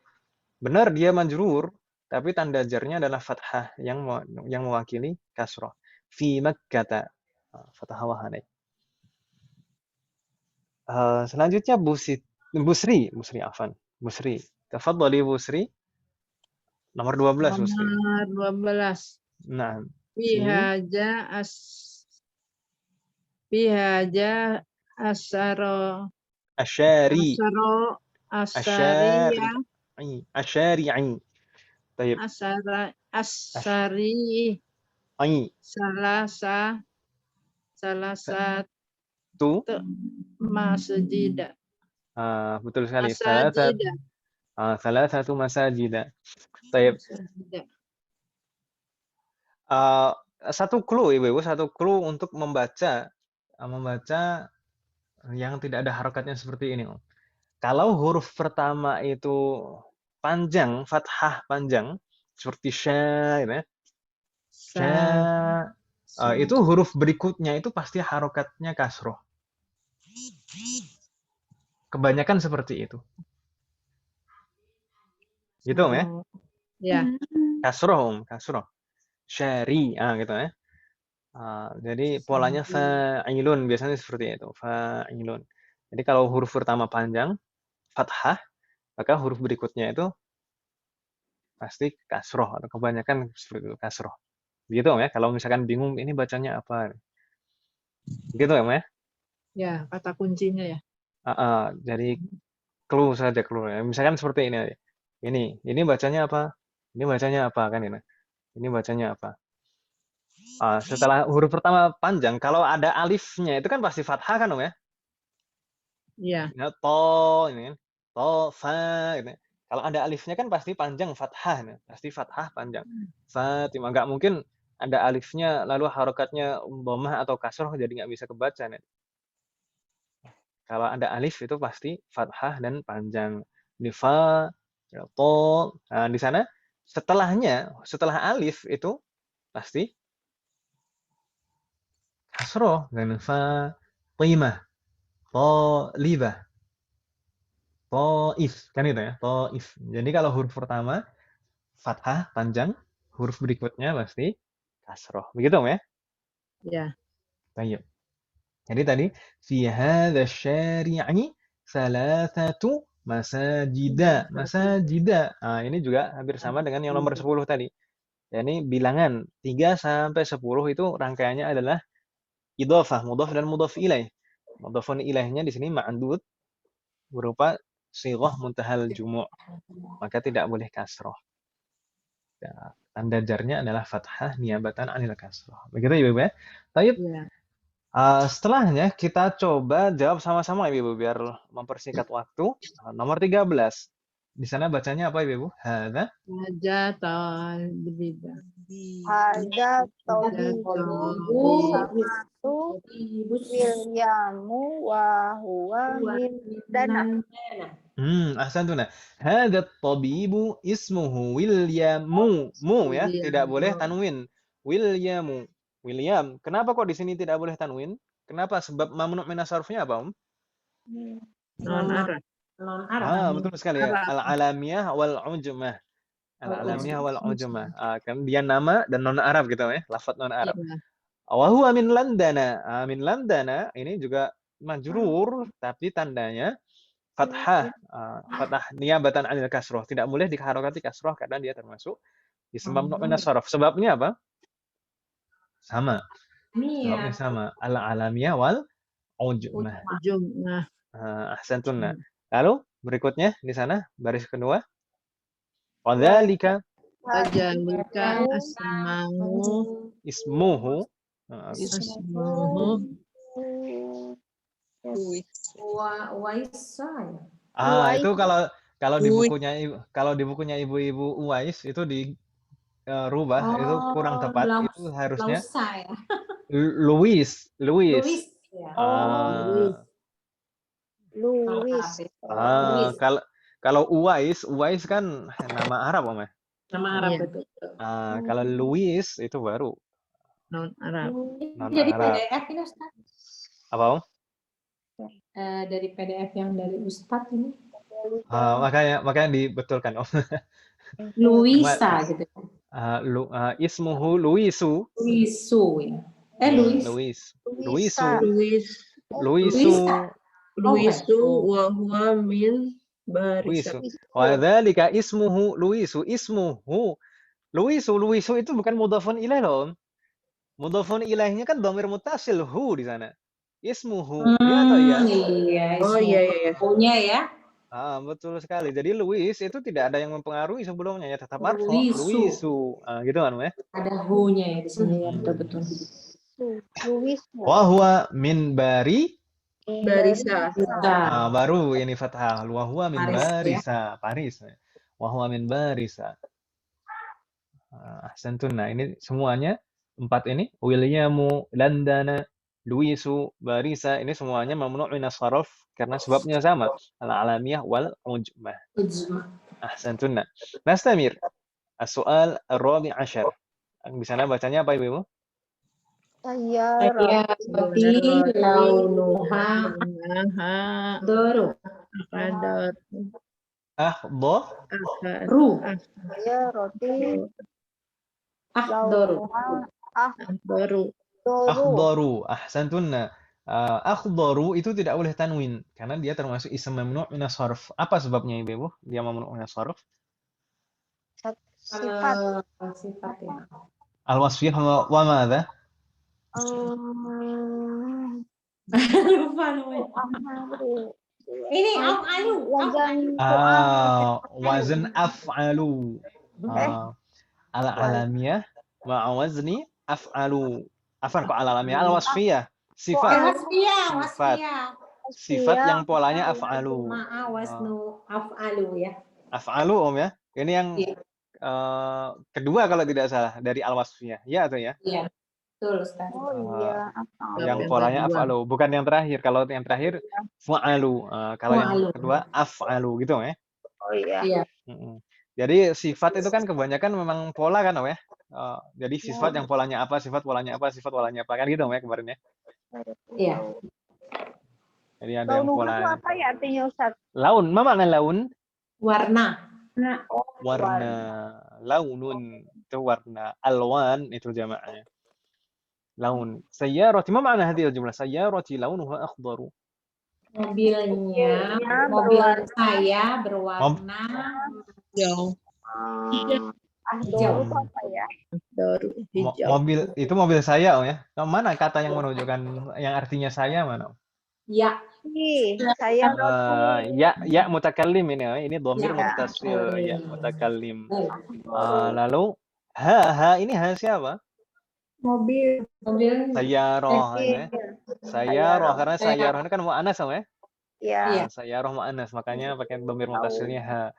Benar dia majrur, tapi tanda jarnya adalah fathah yang mewakili kasroh. Fi Makkah. Fathah wahane. Selanjutnya Busri afan. Busri. Tafadhali Busri. Nomor 12 Busri. Nomor 12. Nah. Bihaja asaro. Asyari. Asariya. Asyari'i. Baik. Asari. Salah satu masjid. Betul sekali. Masajid. Salah satu masajid. Baik. Satu clue Ibu, satu clue untuk membaca yang tidak ada harokatnya seperti ini. Kalau huruf pertama itu panjang, fathah panjang, seperti sya, gitu ya. Itu huruf berikutnya itu pasti harokatnya kasroh. kebanyakan seperti itu. Gitu ya. Oh, ya. Kasroh, kasroh. Syari, gitu ya. Jadi polanya fa'ilun, biasanya seperti itu. Fa'ilun. Jadi kalau huruf pertama panjang, fathah, maka huruf berikutnya itu pasti kasroh, atau kebanyakan seperti itu, kasroh. Gitu ya, kalau misalkan bingung, ini bacanya apa? Gitu ya. Ya, kata kuncinya ya. Jadi clue saja, clue. Misalkan seperti ini. Ini bacanya apa? Ini bacanya apa kan ini? Ini bacanya apa? Setelah huruf pertama panjang, kalau ada alifnya itu kan pasti fathah kan ya? Iya. Ya, ini kan. Fa, gitu. Kalau ada alifnya kan pasti panjang fathah, pasti fathah panjang. Fatimah, nggak mungkin ada alifnya lalu harokatnya dhammah atau kasroh jadi nggak bisa kebaca nih. Kalau ada alif itu pasti fathah dan panjang. Di fa, to. Nah, di sana setelah alif itu pasti kasroh dan fa, qimah, talibah, taif, kan itu ya, taif. Jadi kalau huruf pertama fathah panjang, huruf berikutnya pasti kasroh. Begitu ya? Ya. Baik. Jadi tadi fi hadza syari'i salasatu masajida. Masajida. Ini juga hampir sama dengan yang nomor 10 tadi. Yani bilangan 3 sampai 10 itu rangkaiannya adalah idhofah, mudhaf dan mudhaf ilaih. Mudhafun ilaihnya di sini ma'dud berupa sighah muntahal jumu'. Maka tidak boleh kasroh. Ya, tanda jarnya adalah fathah niabatan anil kasroh. Begitu ya, Ibu ya? Baik. Ya. Setelahnya kita coba jawab sama-sama Ibu biar mempersingkat waktu. Nomor 13. Di sana bacanya apa Ibu? Hadza Talibah. Ada tabibu samatu Williamu wa huwa min dana. Ahsantuna. Hadza tabibu ismuhu Williamu. Mu ya, tidak boleh tanwin. Williamu. William. Kenapa kok di sini tidak boleh tanwin? Kenapa? Sebab mamnu' minas sarfnya apa, Non Arab. Non Arab. Betul sekali ya. Al-alamiyah wal ujmah. Al-alamiyah wal ujmah. Kan dia nama dan non Arab gitu ya, lafaz non Arab. Wa huwa min landana. Min landana ini juga majrur tapi tandanya fathah. Fathah niabatan 'anil kasroh. Tidak boleh diharokati kasroh karena dia termasuk isim mamnu' minas sarf. Sebabnya apa? Sama. Sebabnya sama. Al-alamiyah wal ujmah. Jumlah. Ahsantuna. Lalu berikutnya di sana baris kedua. Wadzalika Wajalika asmahu ismuhu. ismuhu Waisa ya. Itu kalau di bukunya Ibu-ibu Uwais itu dirubah itu kurang tepat. Itu harusnya Lausa ya. Luis. Luis ya. Luis. Kalau Uwais kan nama Arab Om ya. Nama Arab Iya. betul. Kalau Luis itu baru non Arab. non Jadi Arab. PDF ini Ustaz. Apa Om? Dari PDF yang dari Ustadz ini. Makanya dibetulkan Om. Luisa gitu. Ismuhu Luisu. Luisu ya. Luis. Luisu wa huwa min barisa. Wadzalika ismuhu Luisu. Luisu itu bukan mudhafun ilaih loh. Mudhafun ilaihnya kan dhamir muttasil hu di sana. Ismuhu. Ya atau ya? Iya. Oh iya. Punya ya. Betul sekali. Jadi Luis itu tidak ada yang mempengaruhi sebelumnya ya, tetap marfu. Luisu. Gitu kan ya? Ada hu-nya ya di sini ya, betul. Luis. Wa huwa min Barisa. Baru ini fathah. Wa huwa min Paris, barisa. Paris. Wa huwa min barisa. Ahsantun. Nah, ini semuanya 4 ini. Williamu, Landana, Luisu, Barisa. Ini semuanya mamnu' minas sarf karena sebabnya sama. Al-alamiyah wal ujmah. Ahsantun. Nastamir. As-soal ar-rabi' asyar. Di sana bacanya apa Ibu? Roti launuha Nah, doru. Akadar. Akhdar. Ru. Saya roti Akhdaru. launuha Akdaru. doru. Akhdaru. Ahsantunna. Akhdaru itu tidak boleh tanwin karena dia termasuk ism mamnu' min as-sarf. Apa sebabnya Ibu? Dia mamnu' min as-sarf. Sifat. Sifat ya. Al-wasfiyah wa madza? Lupa namanya. Ahmadu. Ini af'alu. Wajan Wazn af'alu. Al-alamiyah ma'a wazni af'alu. Afan kok al-alamiyah al-wasfiyah. Sifat. Sifat yang polanya af'alu. Ma'a wasnu af'alu ya. Af'alu Om ya. Ini yang kedua kalau tidak salah dari al-wasfiyah. Ya atau ya? Iya. Betul Ustaz. Oh iya. Yang polanya af'alu, bukan yang terakhir. Kalau yang terakhir fa'alu. Kalau yang kedua af'alu gitu ya. Oh iya. Iya. Jadi sifat itu kan kebanyakan memang pola kan Om ya. Jadi sifat yang polanya apa, sifat polanya apa, sifat polanya apa kan gitu Om ya kemarin ya. Iya. Jadi ada yang Launuha itu pola. apa ya artinya Ustaz? Laun, apa makna laun? Warna. Warna. Launun itu warna. Alwan itu jamaknya. Laun. Sayyarati, ma makna hadhihi al-jumlah? Sayyarati launuha akhdaru. Mobilnya, mobil saya berwarna Jauh. Ahdoru itu apa ya? Akdaru. Hijau. Mobil itu mobil saya Om ya. Mana kata yang menunjukkan yang artinya saya mana? ya. Saya roti. Ya mutakallim ini ya. Ini dhamir Ya. muttasil ya mutakallim. Lalu ha ini ha siapa? Mobil. Sayyarah ya. Sayyarah karena sayyarah ini kan muannas Om ya. Ya. Sayyarah muannas makanya pakai dhamir muttasilnya ha.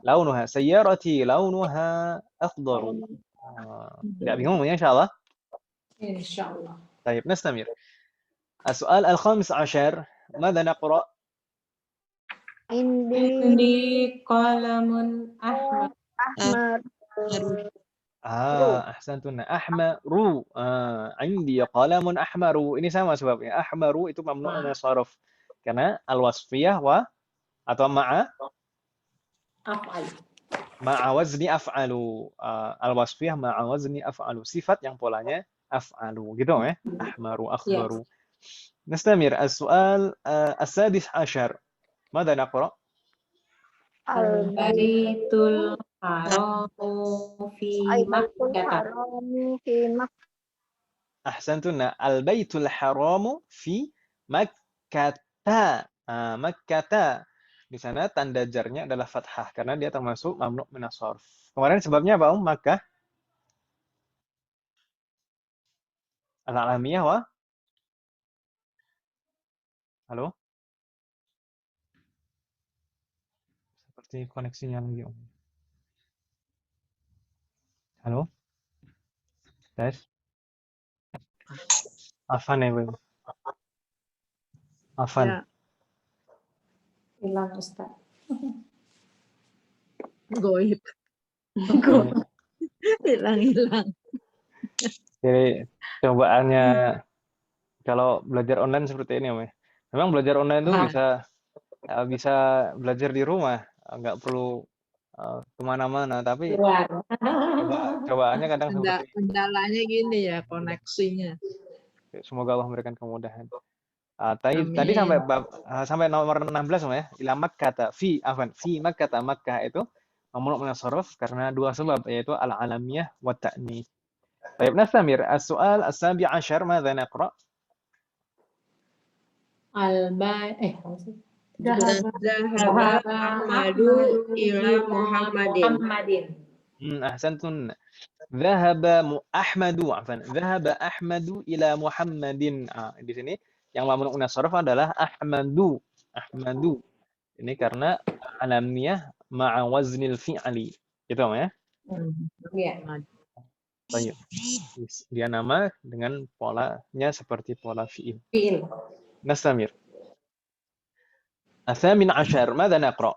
Launuha sayyarati launuha akhdaru. Tidak bingung ya insyaallah. Insyaallah. طيب نستمر. السؤال الخامس عشر ماذا نقرأ؟ Ini qalamun ahmad. Ahmad. أحسنتن أحمر. عندي قلم أحمر. Ini sama sebabnya. Ahmaru itu mamnu' min as-sarf. Karena al-wasfiyah atau ma'a wazni af'alu. Al-wasfiyah ma'a wazni af'alu. Sifat yang polanya af'alu. Gitu ya. Ahmaru, akhbaru. نستمر. السؤال السادس عشر ماذا نقرأ؟ Al-baitul haramu fi Makkah. أحسنتن. البيت الحرام في مكة. مكة. Di sana tanda jarnya adalah fathah karena dia termasuk mamnu' min as-sarf. Kemarin sebabnya apa Makkah? Al-alamiyah wa? Halo? Seperti koneksinya lagi Om. Halo? Tes? Afan ya Bu? Afan. Ya. Hilang Ustaz. Goib. Hilang. Jadi cobaannya kalau belajar online seperti ini Om ya. Memang belajar online itu bisa belajar di rumah, nggak perlu kemana-mana. Tapi cobaannya kadang seperti ini. Kendalanya gini ya koneksinya. Semoga Allah memberikan kemudahan. Tadi sampai nomor 16 Om ya. Ila Makkah fi Makkah. Makkah itu mamnu' min as-sarf karena dua sebab yaitu al-alamiyah wa ta'nits. طيب نستمر. السؤال السابع عشر ماذا نقرأ؟ Zahaba Ahmadu ila Muhammadin. أحسنتن. ذهب أحمد إلى محمد. Di sini yang mamnu' min as-sarf adalah Ahmadu. Ini karena alamiyah ma'a waznil fi'li. Gitu ya. Iya. Baik. Dia nama dengan polanya seperti pola fi'il. Nastamir. الثامن عشر ماذا نقرأ؟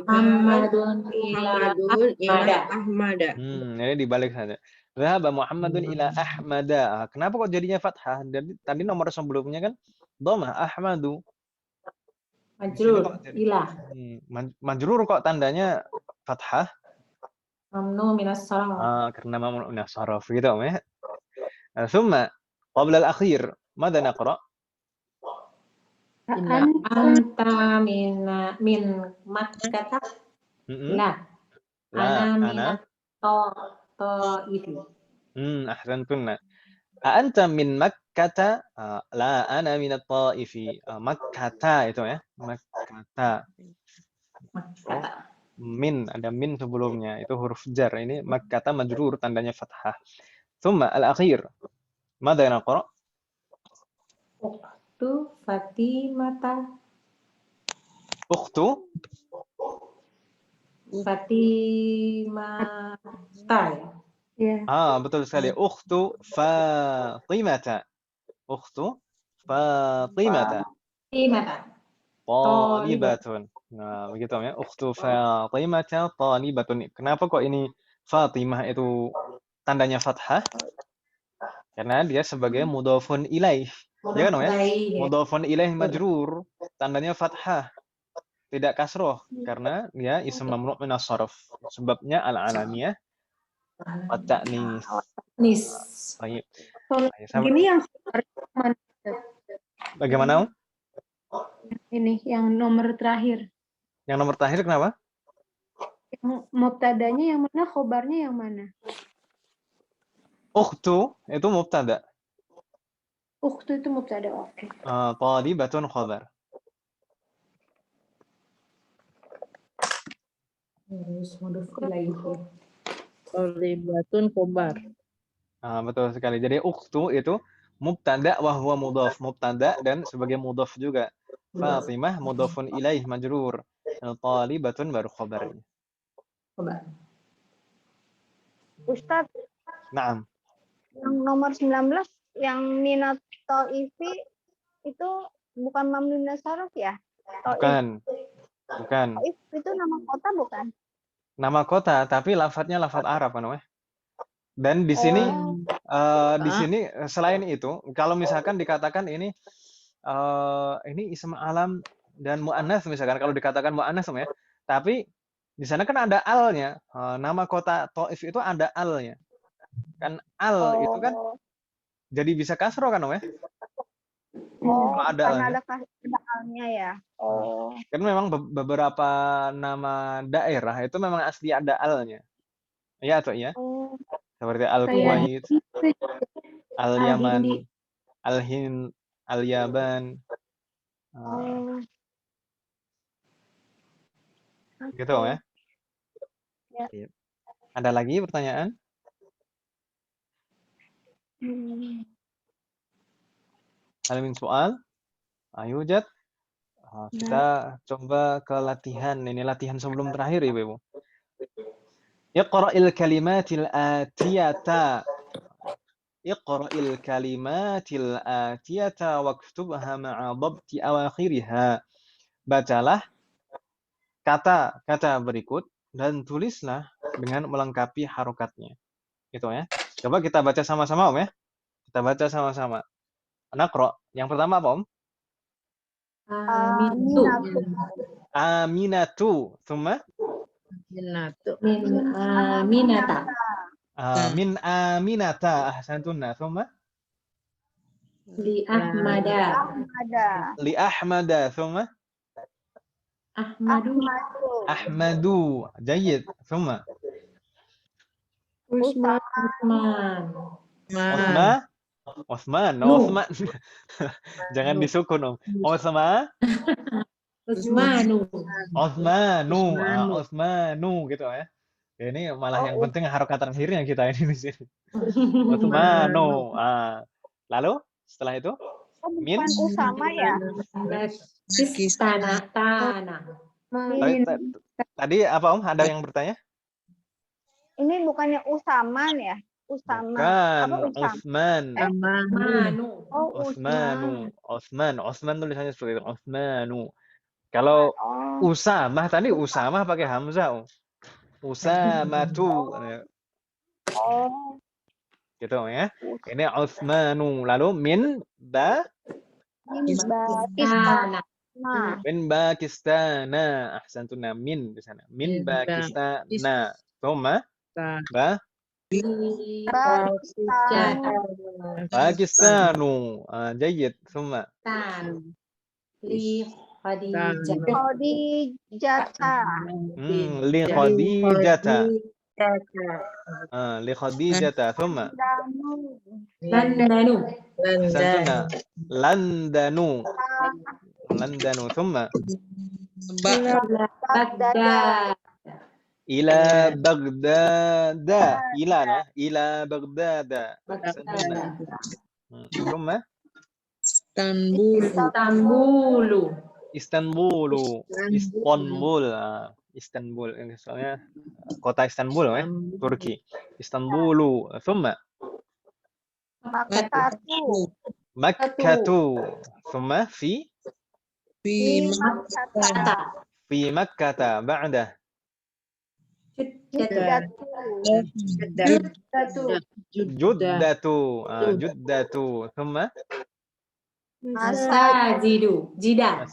Muhammadun ila Ahmada. Ini dibalik saja. Dhahaba Muhammadun ila Ahmada. Kenapa kok jadinya fathah? Tadi nomor sebelumnya kan Dhammah Ahmadu. Majrur. kok jadi- Ilah. Majrur kok tandanya fathah? Mamnu minas sarf. Karena mamnu min as-sarf gitu Om ya. Thumma qabla al-akhir ماذا نقرأ؟ Anta min makkata. Ilah. لا Ana أنا itu. أحسنتن. أأنت من مكة؟ لا أنا من الطائف. مكة itu ya. Makkata. Min, ada min sebelumnya. Itu huruf jar. Ini makkata majrur, tandanya fathah. Thumma al-akhir. ماذا نقرأ؟ Tu Fatimata. أخت Fatimata ya. Ya. betul sekali. Ukhtu Fatimata. Ukhtu Fatimata. Fatimata. Talibatun. Nah, begitu ya. Ukhtu Fatimata talibatun. Kenapa kok ini Fatimah itu tandanya fathah? Karena dia sebagai mudhafun ilaih. Ya kan, ya? Mudhafun ilaih majrur, tandanya fathah. Tidak kasroh karena dia ism mamnu' min as-sarf. Sebabnya al-alamiyah wa ta'nis. Nis. Baik. Ini yang mana? Bagaimana? Om? Ini yang nomor terakhir. Yang nomor terakhir kenapa? Yang mubtadanya yang mana, khobarnya yang mana? Ukhtu itu mubtada. Ukhtu itu mubtada, oke. Talibatun khabar. Harus mudhof ilaih. Talibatun khobar. Betul sekali. Jadi ukhtu itu mubtada wa huwa mudhaf. Mubtada dan sebagai mudhaf juga. Fatimah mudhafun ilaih majrur. Talibatun baru khabarnya. Ustadz, Naam. yang nomor 19 yang minat Taifi itu bukan mamnu minas sarf ya? Bukan. Taif itu nama kota bukan? Nama kota, tapi lafadznya lafadz Arab kan, weh. Dan di sini di sini selain itu, kalau misalkan dikatakan ini ism alam dan muannats misalkan, kalau dikatakan muannats ya. Tapi di sana kan ada alnya. Nama kota Taif itu ada alnya. Kan al itu kan jadi bisa kasro kan, weh. Kalau ada alnya. Ada alnya ya. Kan memang beberapa nama daerah itu memang asli ada alnya. Iya atau iya? Seperti Al-Kuwait, Al-Yaman, Al-Hind, Al-Yaban. Gitu ya? Ya. Ada lagi pertanyaan? Hal min soal? Ayo Jat. Kita coba ke latihan. Ini latihan sebelum terakhir ya, Ibu. Iqra'il kalimatil atiyata. Iqra'il kalimatil atiyata waktubha ma'a dhabti awakhiriha. Bacalah kata-kata berikut dan tulislah dengan melengkapi harokatnya. Gitu ya. Coba kita baca sama-sama, Om ya. Kita baca sama-sama. Naqra. Yang pertama apa, Om? Aminatu. Thumma? Aminata. Min aminata. Ahsantunna. Thumma? Li Ahmada. Li Ahmada. Thumma? Ahmadu. Jayyid. Thumma? Usman. Osman. Osman. Jangan disukun, Om. Osmanu. Osmanu gitu ya. Ini malah yang penting harokat terakhirnya kita ini di sini. Osmanu. Lalu setelah itu min Usama ya? Tadi apa, Om? Ada yang bertanya? Ini bukannya Usaman ya? Usama. Bukan, Usama? Osman. Osman tulisannya seperti itu. Osmanu. Kalau Usamah tadi Usamah pakai hamzah. Usamatu. Gitu ya. Ini Osmanu. Lalu min Pakistan. Nah, Min Pakistana. Ahsantuna, min di sana. Min Min Pakistana. Thumma ba Pakistan. Pakistanu. Jayyid. Thumma Li Khadijah. Khadijata. li Khadijata. Li Khadijata. Thumma Landanu. ahsantuna. Landanu. Landanu. Thumma Baghdad. ila Baghdada. Ila ya. Ila Baghdada. Ahsantuna. Thumma Istanbulu. Istanbulu. Istanbul. Istanbul. Ini soalnya kota Istanbul ya. Turki. Istanbulu. Thumma Makkatu. Makkatu. Thumma fi Kata. Makkata. Ba'da Juddatu. Juddatu. Thumma Masajidu. Jida.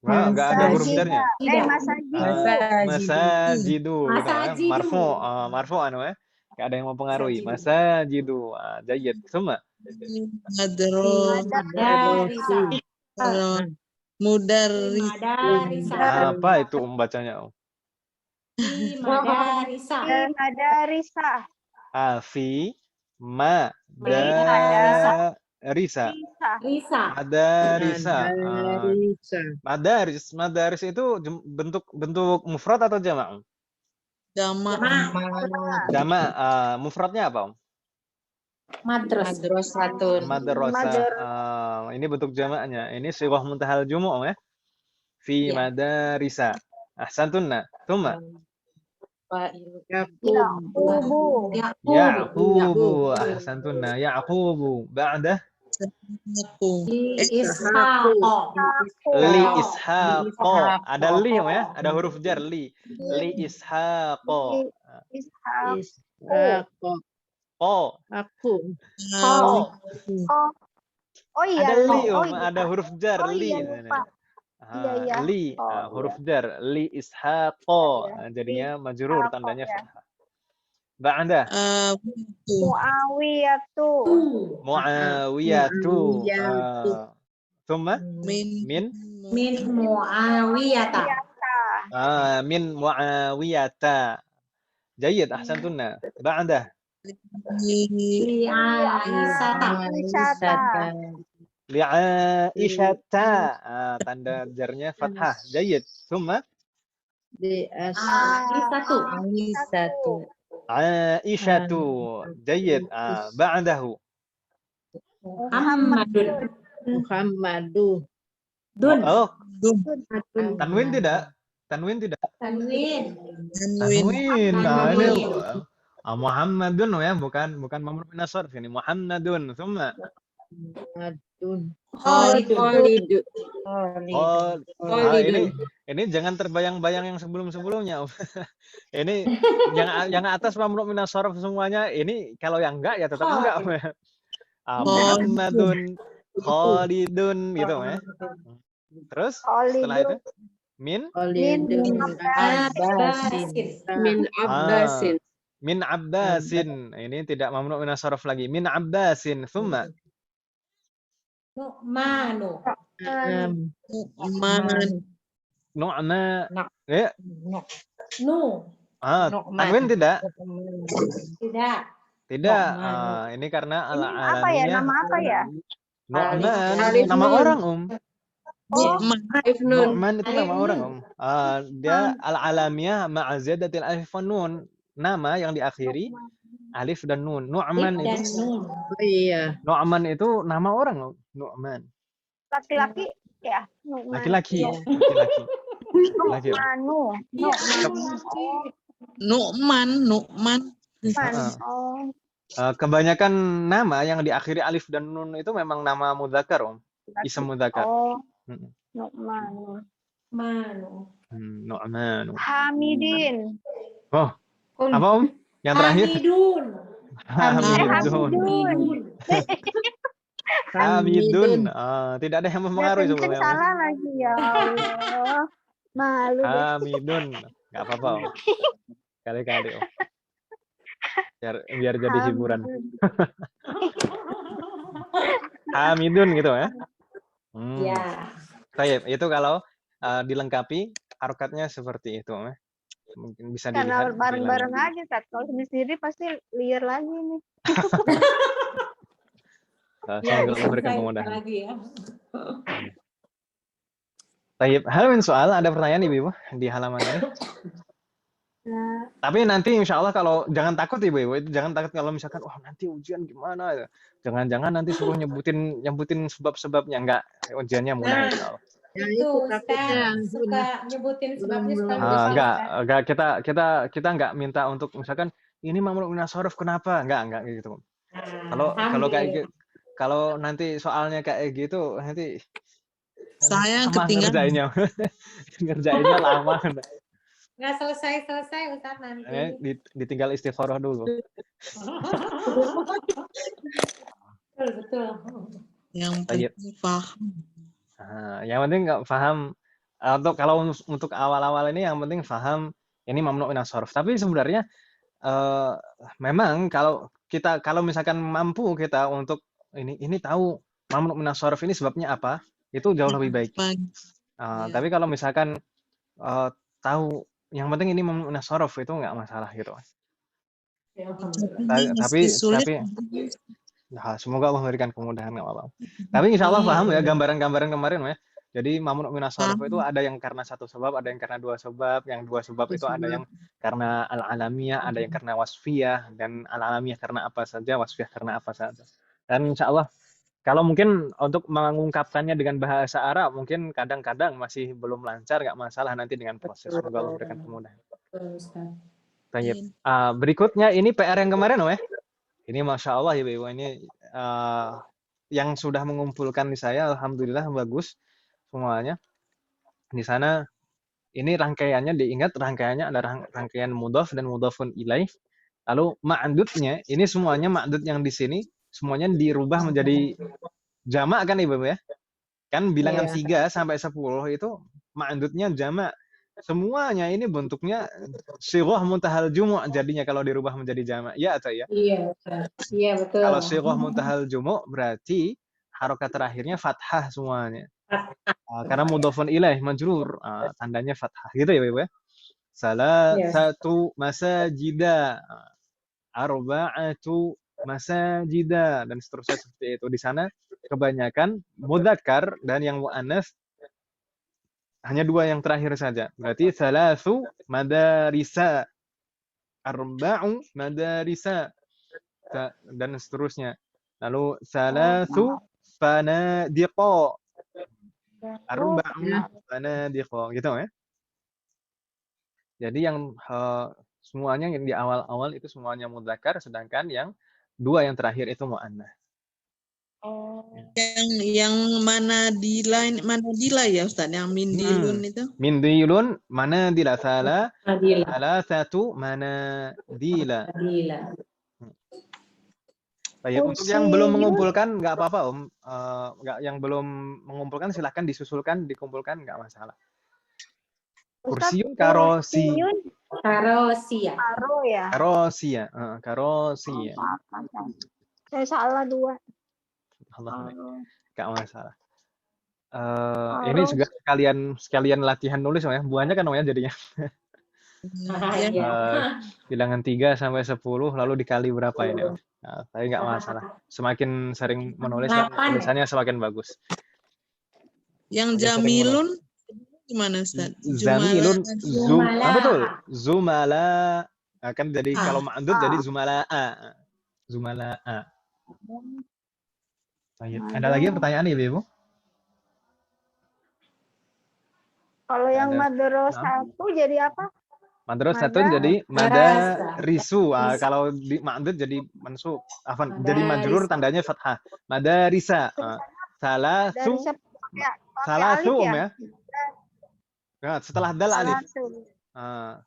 enggak ada huruf jarnya. Masajid. Masajidu gitu ya. Masajidu. Marfu anu ya. Enggak ada yang mempengaruhi. Masajidu. Jayyid. Thumma Madarisa. Mudarris. apa itu bacanya? Fi madarisa. Madarisa. Fi Risa. Risa. Madaris itu bentuk mufrad atau jamak? Jamak. Jamak. Mufradnya apa, Om? Madrasatun. Madrasah. Ini bentuk jamaknya. Ini sighah muntahal jumu' ya. Fi madarisa. Ahsantunna. Thumma Ya'qubu. Ahsantunna. Ya'qubu. Ba'da Li Ishaqo. Ada li ya, ada huruf jar li. Li Ishaqo. Oh iya. Ada li, ada huruf jar li. Lupa. Li, huruf jar li Ishaqo. Jadinya majrur, tandanya fathah. Ba'da Muawiyatu. Thumma min Muawiyata. min Muawiyata. Jayyid, ahsantunna. Ba'da Li Aisyata. Tanda jarnya fathah. Jayyid. Thumma Aisyatu. Jayyid. Ba'dahu Muhammadu. Oh, tanwin tidak? Tanwin. Nah, ini Muhammadun ya, bukan mamnu min as-sarf ini. Muhammadun. Thumma Khalidun. Ini jangan terbayang-bayang yang sebelum-sebelumnya. Ini yang atas mamnu min as-sarf semuanya. Ini kalau yang enggak ya tetap enggak. Muhammadun, Khalidun gitu ya. Terus setelah itu min Abbasin. Ini tidak mamnu min as-sarf lagi. Min Abbasin. Thumma Nu'manu. Nu'ma. Ya. Tanwin tidak? Tidak. Ini karena Apa ya? Nama apa ya? Nu'man. Nama orang, Nu'man itu nama orang, dia al-alamiyah ma'a ziyadatil alif wan nun. Nama yang diakhiri alif dan nun. Nu'man itu. Nu'man itu nama orang, Nu'man. Laki-laki ya? Laki-laki. Nu'man. Kebanyakan nama yang diakhiri alif dan nun itu memang nama mudzakkar, Ism mudzakkar. Nu'manu. Nu'manu. Hamidin. Oh, apa Yang terakhir? Hamidun. Hamidun. Hamidun. Hamidun. Tidak ada yang Udah mempengaruhi kenceng sebelumnya. salah lagi ya Allah. Malu deh. Hamidun. Nggak apa-apa Om. Kali-kali Om. Biar jadi hiburan. Hamidun. Hamidun gitu ya. Ya. Baik, itu kalau dilengkapi harokatnya seperti itu ya. Mungkin bisa Karena dilihat di bareng-bareng layar. aja, Tat. Kalau sendiri pasti liar lagi nih. Ya, Semoga Allah memberikan selesai kemudahan. lagi ya. Baik, hal min soal, ada pertanyaan Ibu di halaman ini. Nah, Tapi nanti insya Allah kalau jangan takut Ibu, itu jangan takut kalau misalkan wah nanti ujian gimana ya. Jangan-jangan nanti suruh nyebutin sebab-sebabnya, enggak, ujiannya mudah Nah, insya Allah. Ya itu itu takutnya Ustaz suka nyebutin sebabnya suka belum lupa Enggak, Ustaz. kita enggak minta untuk misalkan ini mamluk minas shorof kenapa? Enggak gitu. Kalau kayak gitu, kalau nanti soalnya kayak gitu nanti Saya lama ketinggalan. ngerjainnya lama. Nggak selesai Ustaz nanti. Ditinggal istikharah dulu. Betul. Yang Baik. penting paham. Yang penting nggak paham untuk awal-awal ini yang penting paham ini mamnu minas shorof. Tapi sebenarnya memang kalau misalkan mampu kita untuk ini tahu mamnu minas shorof ini sebabnya apa, itu jauh lebih baik. Tapi kalau misalkan tahu yang penting ini mamnu minas shorof itu nggak masalah gitu. Tapi semoga Allah memberikan kemudahan nggak apa-apa. Tapi insya Allah paham ya gambaran-gambaran kemarin ya. Jadi mamnu minas shorof itu ada yang karena satu sebab, ada yang karena dua sebab. Yang dua sebab itu ada yang karena al-alamiyah, ada yang karena wasfiyah, dan al-alamiyah karena apa saja, wasfiyah karena apa saja. Dan insya Allah kalau mungkin untuk mengungkapkannya dengan bahasa Arab mungkin kadang-kadang masih belum lancar, nggak masalah nanti dengan proses. Semoga Allah memberikan kemudahan. Baik. Berikutnya ini PR yang kemarin ya. Ini Masya Allah ya Ibu, ini yang sudah mengumpulkan di saya, Alhamdulillah bagus semuanya. Di sana, ini rangkaiannya diingat, rangkaiannya ada rangkaian mudhaf dan mudhafun ilaih. Lalu ma'dudnya, ini semuanya ma'dud yang di sini, semuanya dirubah menjadi jamak kan Ibu ya? Kan bilangan 3 sampai 10 itu ma'dudnya jamak. Semuanya ini bentuknya sighah muntahal jumu' jadinya kalau dirubah menjadi jamak. Ya atau ya? Iya betul. Kalau sighah muntahal jumu' berarti harokat terakhirnya fathah semuanya. Karena mudhafun ilaih majrur, tandanya fathah gitu ya Ibu ya. Salasatu masajida, arba'atu masajida, dan seterusnya seperti itu. Di sana kebanyakan mudzakkar dan yang muannats hanya 2 yang terakhir saja. Berarti salasu madarisa, arba'u madarisa, dan seterusnya. Lalu salasu fanadiqa, arba'u fanadiqa, gitu ya. Jadi yang semuanya yang di awal-awal itu semuanya mudzakkar, sedangkan yang 2 yang terakhir itu muannats. Yang mana dila ya Ustaz, yang mindilun itu? Mindilun mana dila salah satu mana dila. Baik, untuk yang belum mengumpulkan nggak apa-apa Om. Yang belum mengumpulkan silahkan disusulkan, dikumpulkan nggak masalah. Kursiun karosi. Karosia. Karosia. Saya salah 2. Allah, nggak masalah. Ini juga sekalian latihan nulis ya. Buahnya kan namanya jadinya. Bilangan 3 sampai 10 lalu dikali berapa ini? Tapi nggak masalah. Semakin sering menulis kan tulisannya semakin bagus. Yang jamilun gimana Ustaz? Zamilun, betul. Zumala akan jadi kalau ma'dud jadi zumala'a. Zumala'a. Baik. Ada lagi pertanyaan Ibu? Kalau yang madrasah 1 jadi apa? Madrasah 1 jadi madarisu. Kalau di ma'dud jadi mansub. Jadi majrur tandanya fathah. Madarisa. Salasu ya. Setelah dal alif.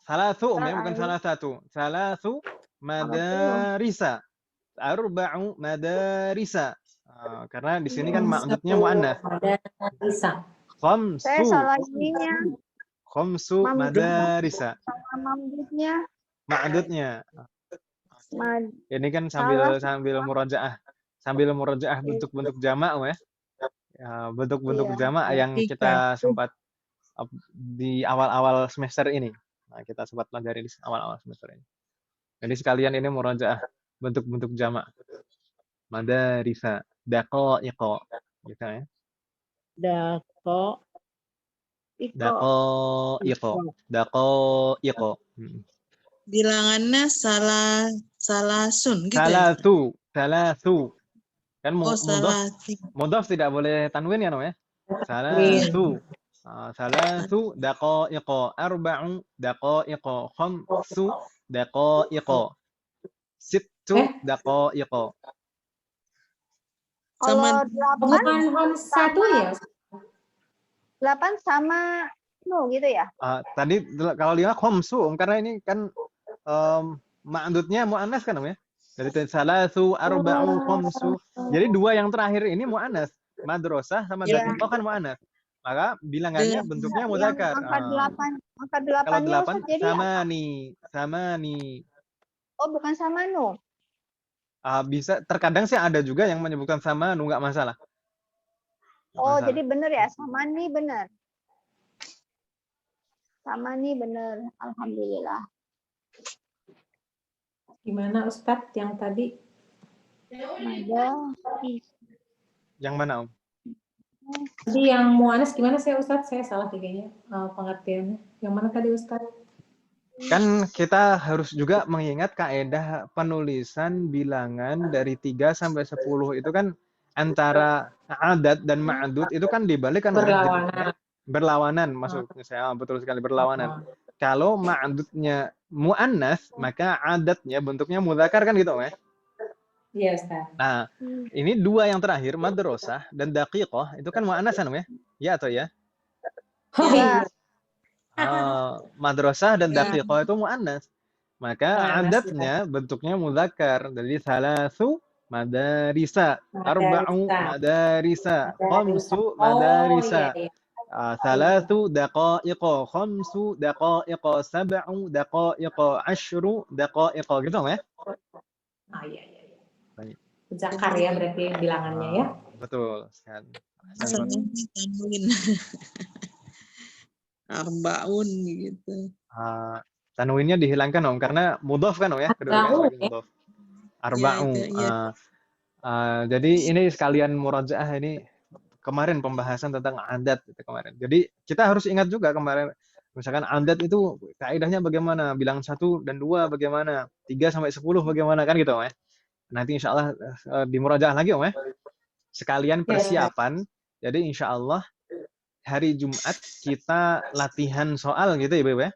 Salasu ya, bukan salah satu. Salasu madarisa. Arba'u madarisa. Karena di sini kan ma'dudnya mu'annas. Madarisa. Saya Khamsu, salah ininya. khamsu madarisa. Sama mamdudnya. Ma'dudnya. Ini kan Salah. sambil murajaah bentuk-bentuk jamak ya. Bentuk-bentuk Iya. jamak yang kita sempat di awal-awal semester ini. Nah, kita sempat pelajari di awal-awal semester ini. Jadi sekalian ini murajaah bentuk-bentuk jamak. Madarisa, daqaiqa gitu ya. Dako. Daqaiqa. Bilangannya salah sun gitu ya? Salatu. Kan Salati. mudhaf tidak boleh tanwin ya, no ya? Salatu. Salatu daqaiqa, arba'u daqaiqa, khamsu daqaiqa, sittu daqaiqa. Kalau Sama 8, Bukan satu ya? 8 sama gitu ya? Tadi kalau 5 khamsu, karena ini kan ma'dudnya mu'annas kan ya? Dari salatu, arba'u, khamsu. Jadi 2 yang terakhir ini mu'annas. Madrasah sama daqiqah kan mu'annas. Maka bilangannya bentuknya mudzakkar. Angka 8 Kalau 8 jadi samani. Oh, bukan sama nu. Bisa terkadang sih ada juga yang menyebutkan sama nu, nggak masalah. Oh, jadi benar ya, sama nih benar. Sama nih benar. Alhamdulillah. Gimana Ustadz yang tadi? Ada. Yang mana, Om? Tadi yang mu'annas gimana sih Ustadz? Saya salah kayaknya pengertiannya. Yang mana tadi Ustadz? Kan kita harus juga mengingat kaidah penulisan bilangan dari 3 sampai 10 itu kan antara adat dan ma'dud itu kan dibalik kan berlawanan maksudnya saya betul sekali berlawanan. Kalau ma'dudnya mu'annas maka adatnya bentuknya mudzakkar kan gitu ya. Iya Ustaz. Nah, ini 2 yang terakhir madrasah dan daqiqah itu kan mu'annas kan ya? Ya atau ya? Oh iya. Madrasah dan daqiqah itu mu'annas. Maka adatnya bentuknya mudzakkar. Jadi salasu madarisa, arba'u madarisa, khamsu madarisa. Salasu daqaiqa, khamsu daqaiqa, sab'u daqaiqa, asyru daqaiqa gitu ya. Iya. Mudzakkar ya berarti bilangannya ya. Betul sekali. Tanwin. Arbaun gitu. Tanwinnya dihilangkan Om karena mudhaf kan Om ya, kedua mudhaf. Arba'u. Jadi ini sekalian murajaah ini kemarin pembahasan tentang adat itu kemarin. Jadi kita harus ingat juga kemarin misalkan adat itu kaidahnya bagaimana, bilang 1 dan 2 bagaimana, 3 sampai 10 bagaimana kan gitu Om ya. Nanti insya Allah di murajaah lagi Om ya. Sekalian persiapan. Jadi insya Allah hari Jumat kita latihan soal gitu ya, Ibu ya.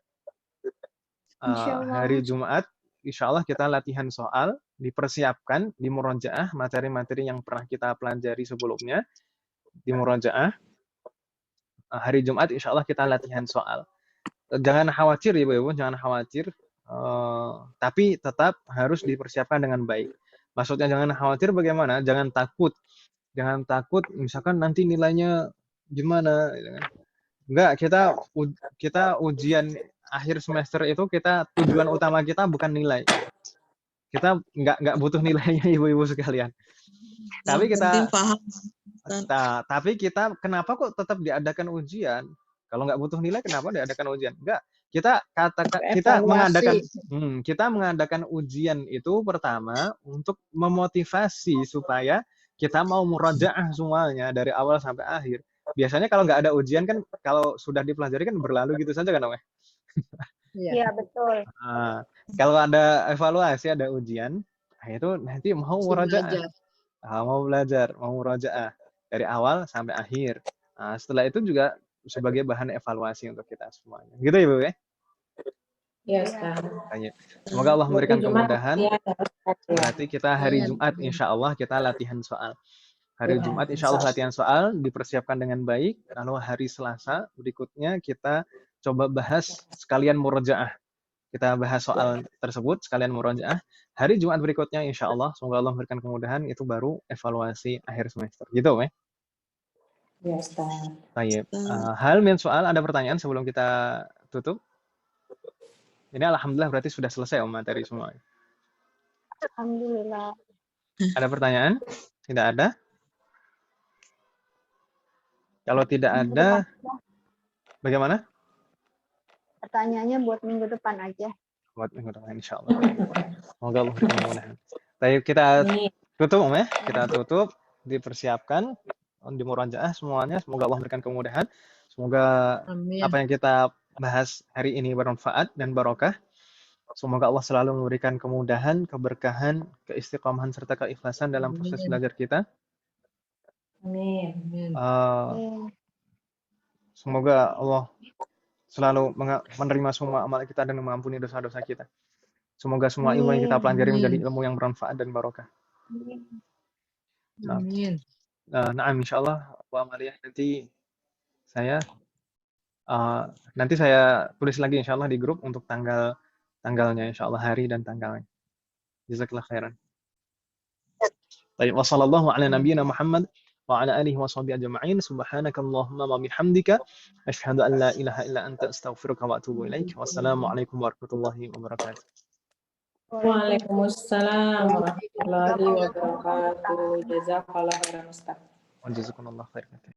Hari Jumat insya Allah kita latihan soal, dipersiapkan di murajaah materi-materi yang pernah kita pelajari sebelumnya di murajaah. Hari Jumat insya Allah kita latihan soal. Jangan khawatir ya, Ibu, jangan khawatir. Tapi tetap harus dipersiapkan dengan baik. Maksudnya jangan khawatir bagaimana? Jangan takut misalkan nanti nilainya gimana gitu kan. Enggak, kita ujian akhir semester itu tujuan utama kita bukan nilai. Kita enggak butuh nilainya Ibu-ibu sekalian. Tapi kita kenapa kok tetap diadakan ujian? Kalau nggak butuh nilai kenapa diadakan ujian? Enggak. Kita mengadakan ujian itu pertama untuk memotivasi supaya kita mau murajaah semuanya dari awal sampai akhir. Biasanya kalau nggak ada ujian kan, kalau sudah dipelajari kan berlalu gitu saja kan, Om? Iya, betul. Kalau ada evaluasi, ada ujian, itu nanti mau murajaah. Mau belajar, mau murajaah dari awal sampai akhir. Setelah itu juga sebagai bahan evaluasi untuk kita semuanya. Gitu ya, Bu ya? Iya, Ustaz. Semoga Allah memberikan kemudahan. Berarti kita hari Jumat insya Allah kita latihan soal. Hari Jumat insya Allah latihan soal, dipersiapkan dengan baik. Lalu hari Selasa berikutnya kita coba bahas sekalian murajaah. kita bahas soal tersebut, sekalian murojaah. Hari Jumat berikutnya insya Allah, semoga Allah memberikan kemudahan, itu baru evaluasi akhir semester. Gitu, Meh? Ya, Ustaz. Baik. Hal min soal, ada pertanyaan sebelum kita tutup? Ini alhamdulillah berarti sudah selesai materi semua. Alhamdulillah. Ada pertanyaan? Tidak ada? Kalau tidak ada, bagaimana? Pertanyaannya buat minggu depan aja. Buat minggu depan insya Allah. Semoga Allah berikan kemudahan. Baik, kita Amin. tutup, ya. Kita tutup, dipersiapkan, dimurojaah semuanya. Semoga Allah berikan kemudahan. Semoga Amin. apa yang kita bahas hari ini bermanfaat dan barokah. Semoga Allah selalu memberikan kemudahan, keberkahan, keistiqomahan serta keikhlasan dalam proses Amin. belajar kita. Amin. Amin. Semoga Allah selalu menerima semua amal kita dan mengampuni dosa-dosa kita. Semoga semua ilmu yang kita pelajari menjadi ilmu yang bermanfaat dan barokah. Amin. Nah, insya Allah, Bu Amalia, nanti saya tulis lagi insya Allah di grup untuk tanggalnya insya Allah, hari dan tanggalnya. Jazakallah khairan. Baik, wassallallahu ala nabiyyina Muhammad wa ala alihi wa sahbihi ajma'in. Subhanakallahumma wa bihamdika asyhadu an la ilaha illa anta astaghfiruka wa atubu ilaik. Wassalamualaikum warahmatullahi wabarakatuh. Waalaikumsalam warahmatullahi wabarakatuh. Jazakallah khairan, Ustaz. Wa jazakumullah khairan.